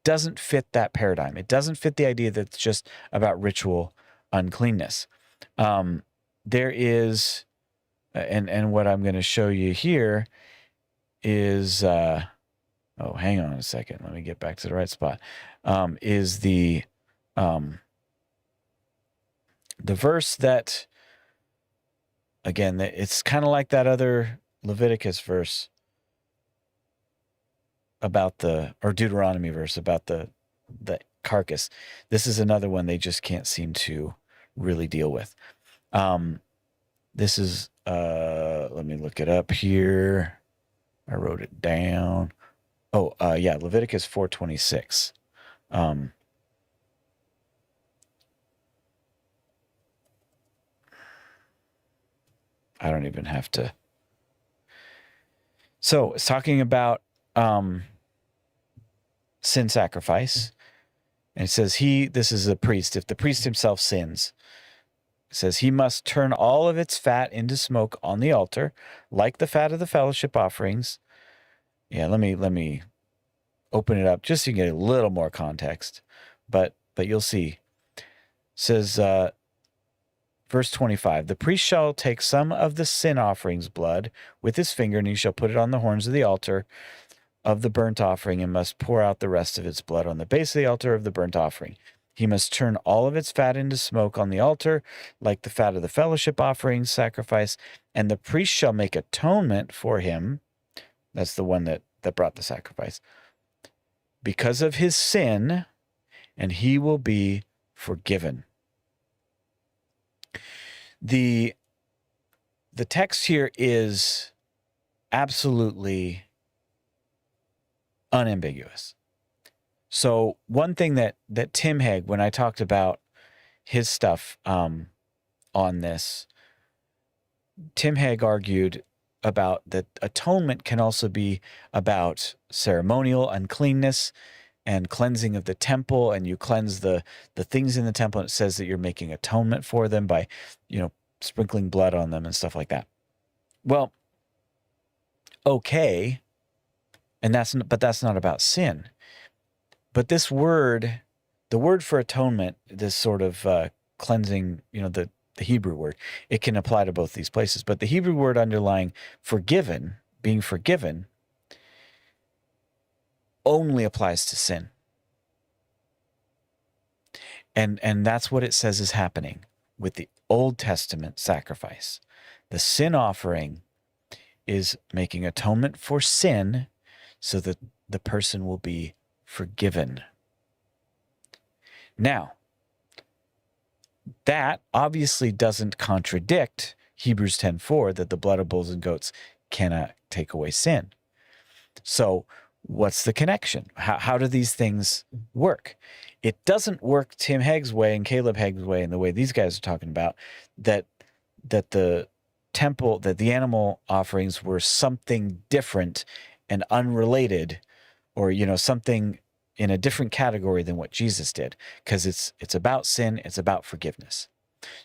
doesn't fit that paradigm. It doesn't fit the idea that it's just about ritual uncleanness. There is, and what I'm going to show you here is, hang on a second. Let me get back to the right spot. Is the verse that, again, it's kind of like that other Leviticus verse about or Deuteronomy verse about the carcass. This is another one they just can't seem to really deal with. This is, let me look it up here. I wrote it down. Leviticus 4:26. I don't even have to. So it's talking about sin sacrifice. And it says this is a priest. If the priest himself sins, it says he must turn all of its fat into smoke on the altar, like the fat of the fellowship offerings. Yeah, let me open it up just so you get a little more context. But you'll see. It says, verse 25, the priest shall take some of the sin offering's blood with his finger, and he shall put it on the horns of the altar of the burnt offering, and must pour out the rest of its blood on the base of the altar of the burnt offering. He must turn all of its fat into smoke on the altar, like the fat of the fellowship offering sacrifice, and the priest shall make atonement for him. That's the one that brought the sacrifice, because of his sin, and he will be forgiven. The text here is absolutely unambiguous. So one thing that Tim Hegg, when I talked about his stuff on this, Tim Hegg argued about that atonement can also be about ceremonial uncleanness and cleansing of the temple, and you cleanse the things in the temple, and it says that you're making atonement for them by, sprinkling blood on them and stuff like that. Well, okay, but that's not about sin. But this word, the word for atonement, this sort of cleansing, the Hebrew word. It can apply to both these places. But the Hebrew word underlying forgiven, being forgiven, only applies to sin. And that's what it says is happening with the Old Testament sacrifice. The sin offering is making atonement for sin so that the person will be forgiven. Now, that obviously doesn't contradict Hebrews 10:4 that the blood of bulls and goats cannot take away sin. So what's the connection? How do these things work? It doesn't work Tim Hegg's way and Caleb Hegg's way and the way these guys are talking about, that the temple, that the animal offerings were something different and unrelated, or, something in a different category than what Jesus did, because it's about sin, it's about forgiveness.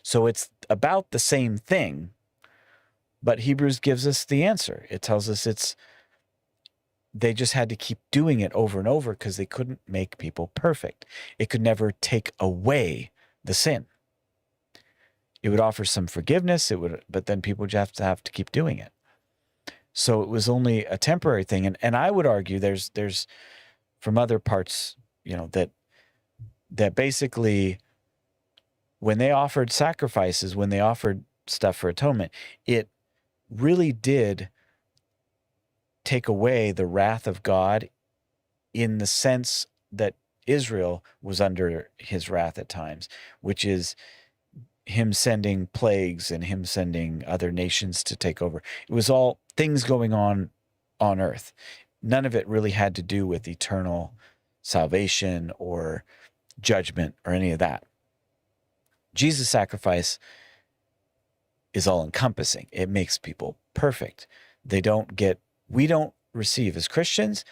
So it's about the same thing, but Hebrews gives us the answer. It tells us they just had to keep doing it over and over because they couldn't make people perfect. It could never take away the sin. It would offer some forgiveness, but then people would have to keep doing it. So it was only a temporary thing. And I would argue there's from other parts, that basically when they offered sacrifices, when they offered stuff for atonement, it really did take away the wrath of God, in the sense that Israel was under his wrath at times, which is him sending plagues and him sending other nations to take over. It was all things going on earth. None of it really had to do with eternal salvation or judgment or any of that. Jesus' sacrifice is all encompassing. It makes people perfect. We don't receive, as Christians,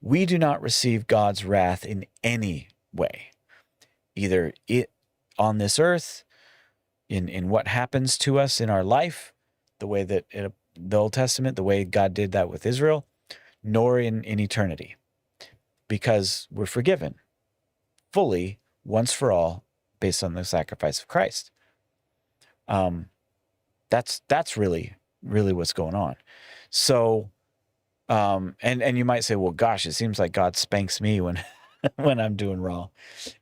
we do not receive God's wrath in any way, either on this earth, in what happens to us in our life, the way that in the Old Testament, the way God did that with Israel, nor in eternity, because we're forgiven fully once for all based on the sacrifice of Christ. That's really what's going on. So, and you might say, well, gosh, it seems like God spanks me when when I'm doing wrong.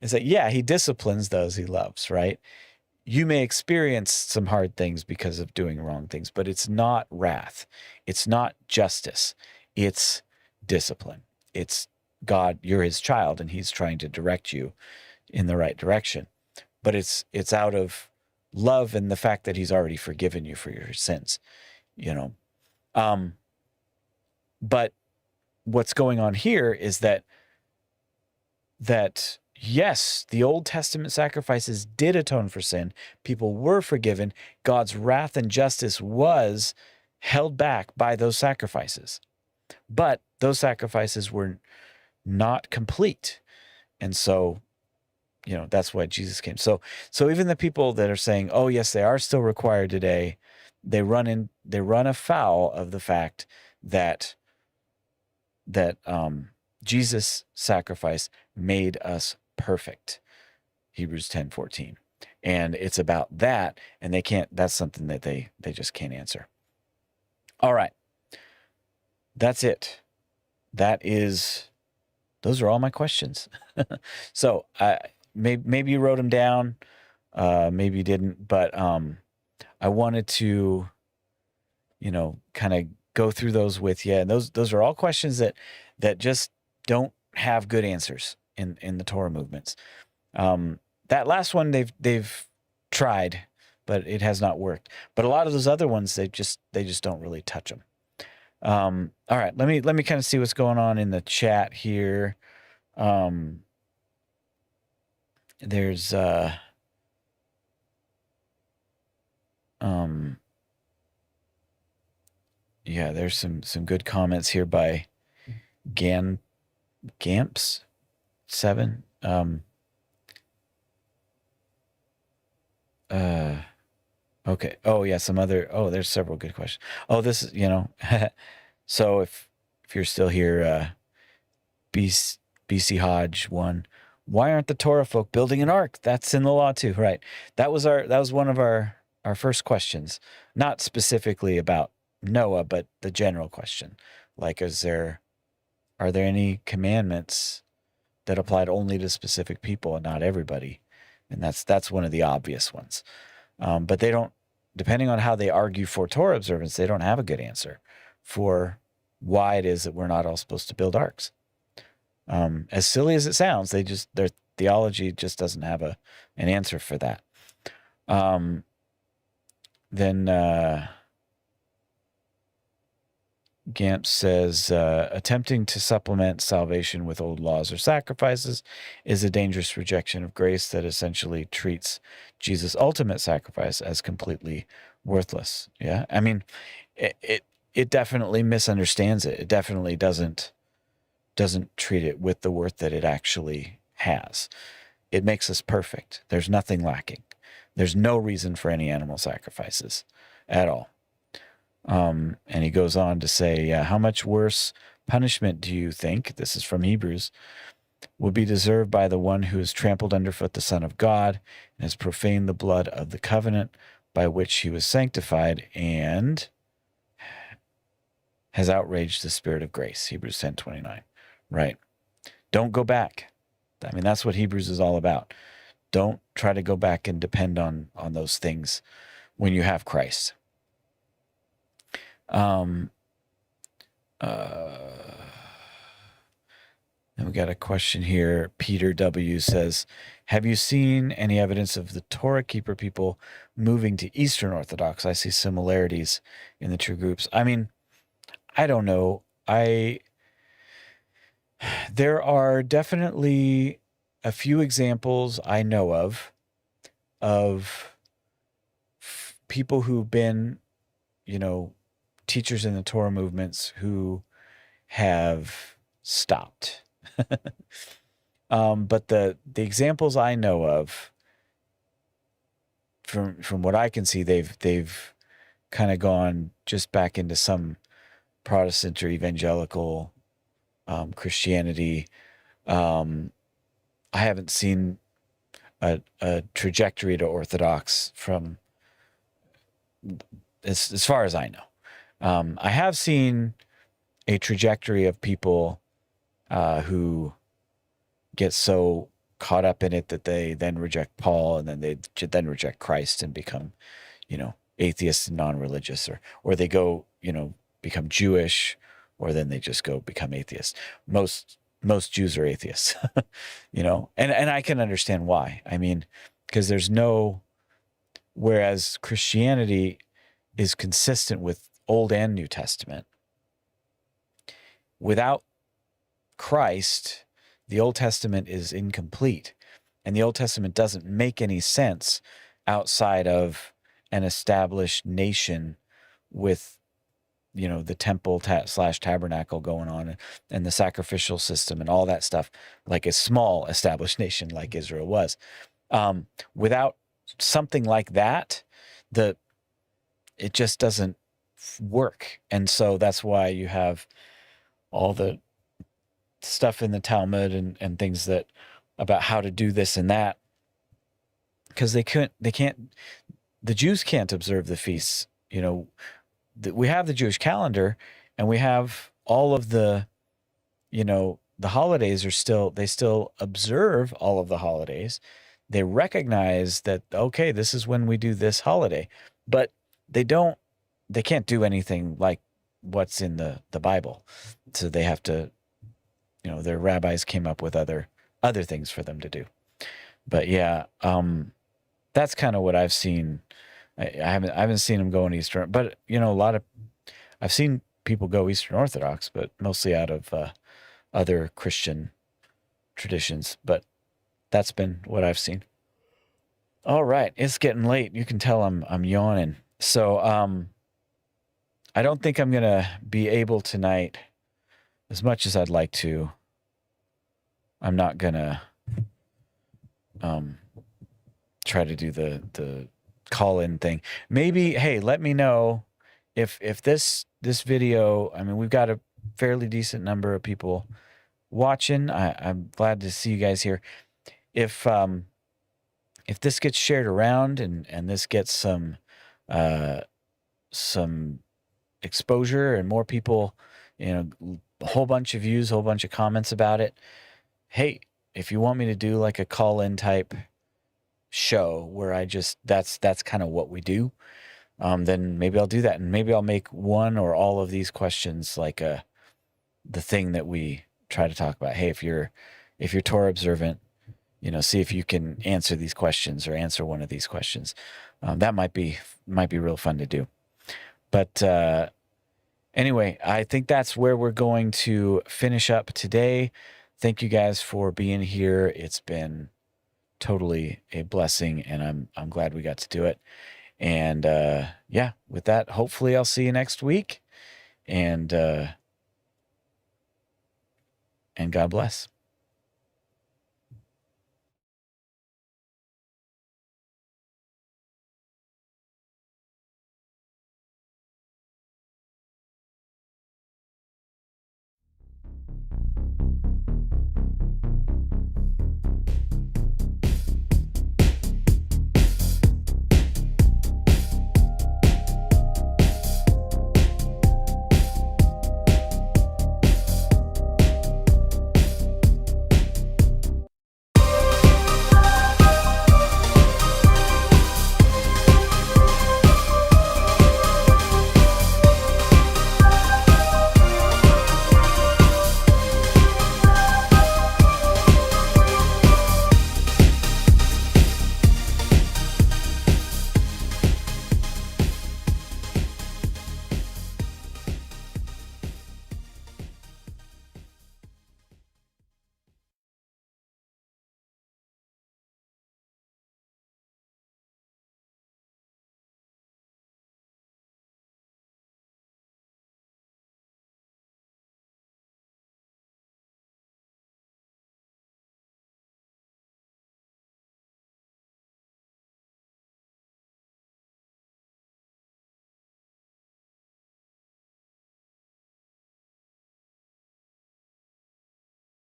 It's like, yeah, he disciplines those he loves, right? You may experience some hard things because of doing wrong things, but it's not wrath. It's not justice. It's discipline. It's God, you're his child, and he's trying to direct you in the right direction. But it's out of love and the fact that he's already forgiven you for your sins, But what's going on here is that yes, the Old Testament sacrifices did atone for sin. People were forgiven. God's wrath and justice was held back by those sacrifices. But those sacrifices were not complete. And so, that's why Jesus came. So even the people that are saying, oh, yes, they are still required today, they run afoul of the fact that Jesus' sacrifice made us perfect. Hebrews 10:14. And it's about that, and that's something that they just can't answer. All right. That's it. Those are all my questions. So maybe you wrote them down, maybe you didn't, but I wanted to, kind of go through those with you. And those are all questions that just don't have good answers in the Torah movements. That last one they've tried, but it has not worked. But a lot of those other ones, they just don't really touch them. All right, let me kind of see what's going on in the chat here. There's yeah, there's some good comments here by Gamps 7. Okay. Oh yeah, there's several good questions. Oh, this is, so if you're still here, BC Hodge 1, why aren't the Torah folk building an ark? That's in the law too, right? That was one of our first questions, not specifically about Noah, but the general question. Like, are there any commandments that applied only to specific people and not everybody? And that's one of the obvious ones. But they don't, depending on how they argue for Torah observance, they don't have a good answer for why it is that we're not all supposed to build arks. As silly as it sounds, their theology just doesn't have an answer for that. Then Gamp says, attempting to supplement salvation with old laws or sacrifices is a dangerous rejection of grace that essentially treats Jesus' ultimate sacrifice as completely worthless. Yeah, I mean, it definitely misunderstands it. It definitely doesn't treat it with the worth that it actually has. It makes us perfect. There's nothing lacking. There's no reason for any animal sacrifices at all. And he goes on to say, how much worse punishment do you think, this is from Hebrews, would be deserved by the one who has trampled underfoot the Son of God and has profaned the blood of the covenant by which he was sanctified and has outraged the Spirit of grace, Hebrews 10:29, right? Don't go back. I mean, that's what Hebrews is all about. Don't try to go back and depend on those things when you have Christ. And we got a question here. Peter W. says, have you seen any evidence of the Torah keeper people moving to Eastern Orthodox? I see similarities in the two groups. I mean, I don't know. There are definitely a few examples I know of people who've been, teachers in the Torah movements who have stopped. But the examples I know of, from what I can see, they've kind of gone just back into some Protestant or evangelical Christianity. I haven't seen a trajectory to Orthodox from as far as I know. I have seen a trajectory of people who get so caught up in it that they then reject Paul, and then they then reject Christ and become, atheists and non-religious, or they go, become Jewish, or then they just go become atheists. Most Jews are atheists, and I can understand why. I mean, because whereas Christianity is consistent with Old and New Testament. Without Christ, the Old Testament is incomplete, and the Old Testament doesn't make any sense outside of an established nation with, the temple / tabernacle going on, and the sacrificial system and all that stuff, like a small established nation like Israel was. Without something like that, it just doesn't work. And so that's why you have all the stuff in the Talmud and things that about how to do this and that, because the Jews can't observe the feasts. We have the Jewish calendar, and we have all of the holidays they still observe all of the holidays. They recognize that, okay, this is when we do this holiday, but they can't do anything like what's in the Bible. So they have to, their rabbis came up with other things for them to do. But yeah, that's kind of what I've seen. I haven't seen them go in Eastern, but I've seen people go Eastern Orthodox, but mostly out of other Christian traditions. But that's been what I've seen. All right, it's getting late. You can tell I'm yawning. So I don't think I'm gonna be able tonight, as much as I'd like to. I'm not gonna try to do the call-in thing. Maybe, hey, let me know if this video, I mean, we've got a fairly decent number of people watching. I'm glad to see you guys here. If this gets shared around and this gets some uh, some exposure and more people, a whole bunch of views, a whole bunch of comments about it. Hey, if you want me to do like a call-in type show where that's kind of what we do, then maybe I'll do that, and maybe I'll make one or all of these questions like the thing that we try to talk about. Hey, if you're Torah observant, see if you can answer these questions or answer one of these questions. That might be real fun to do. But anyway, I think that's where we're going to finish up today. Thank you guys for being here. It's been totally a blessing, and I'm glad we got to do it. And yeah, with that, hopefully I'll see you next week. And God bless.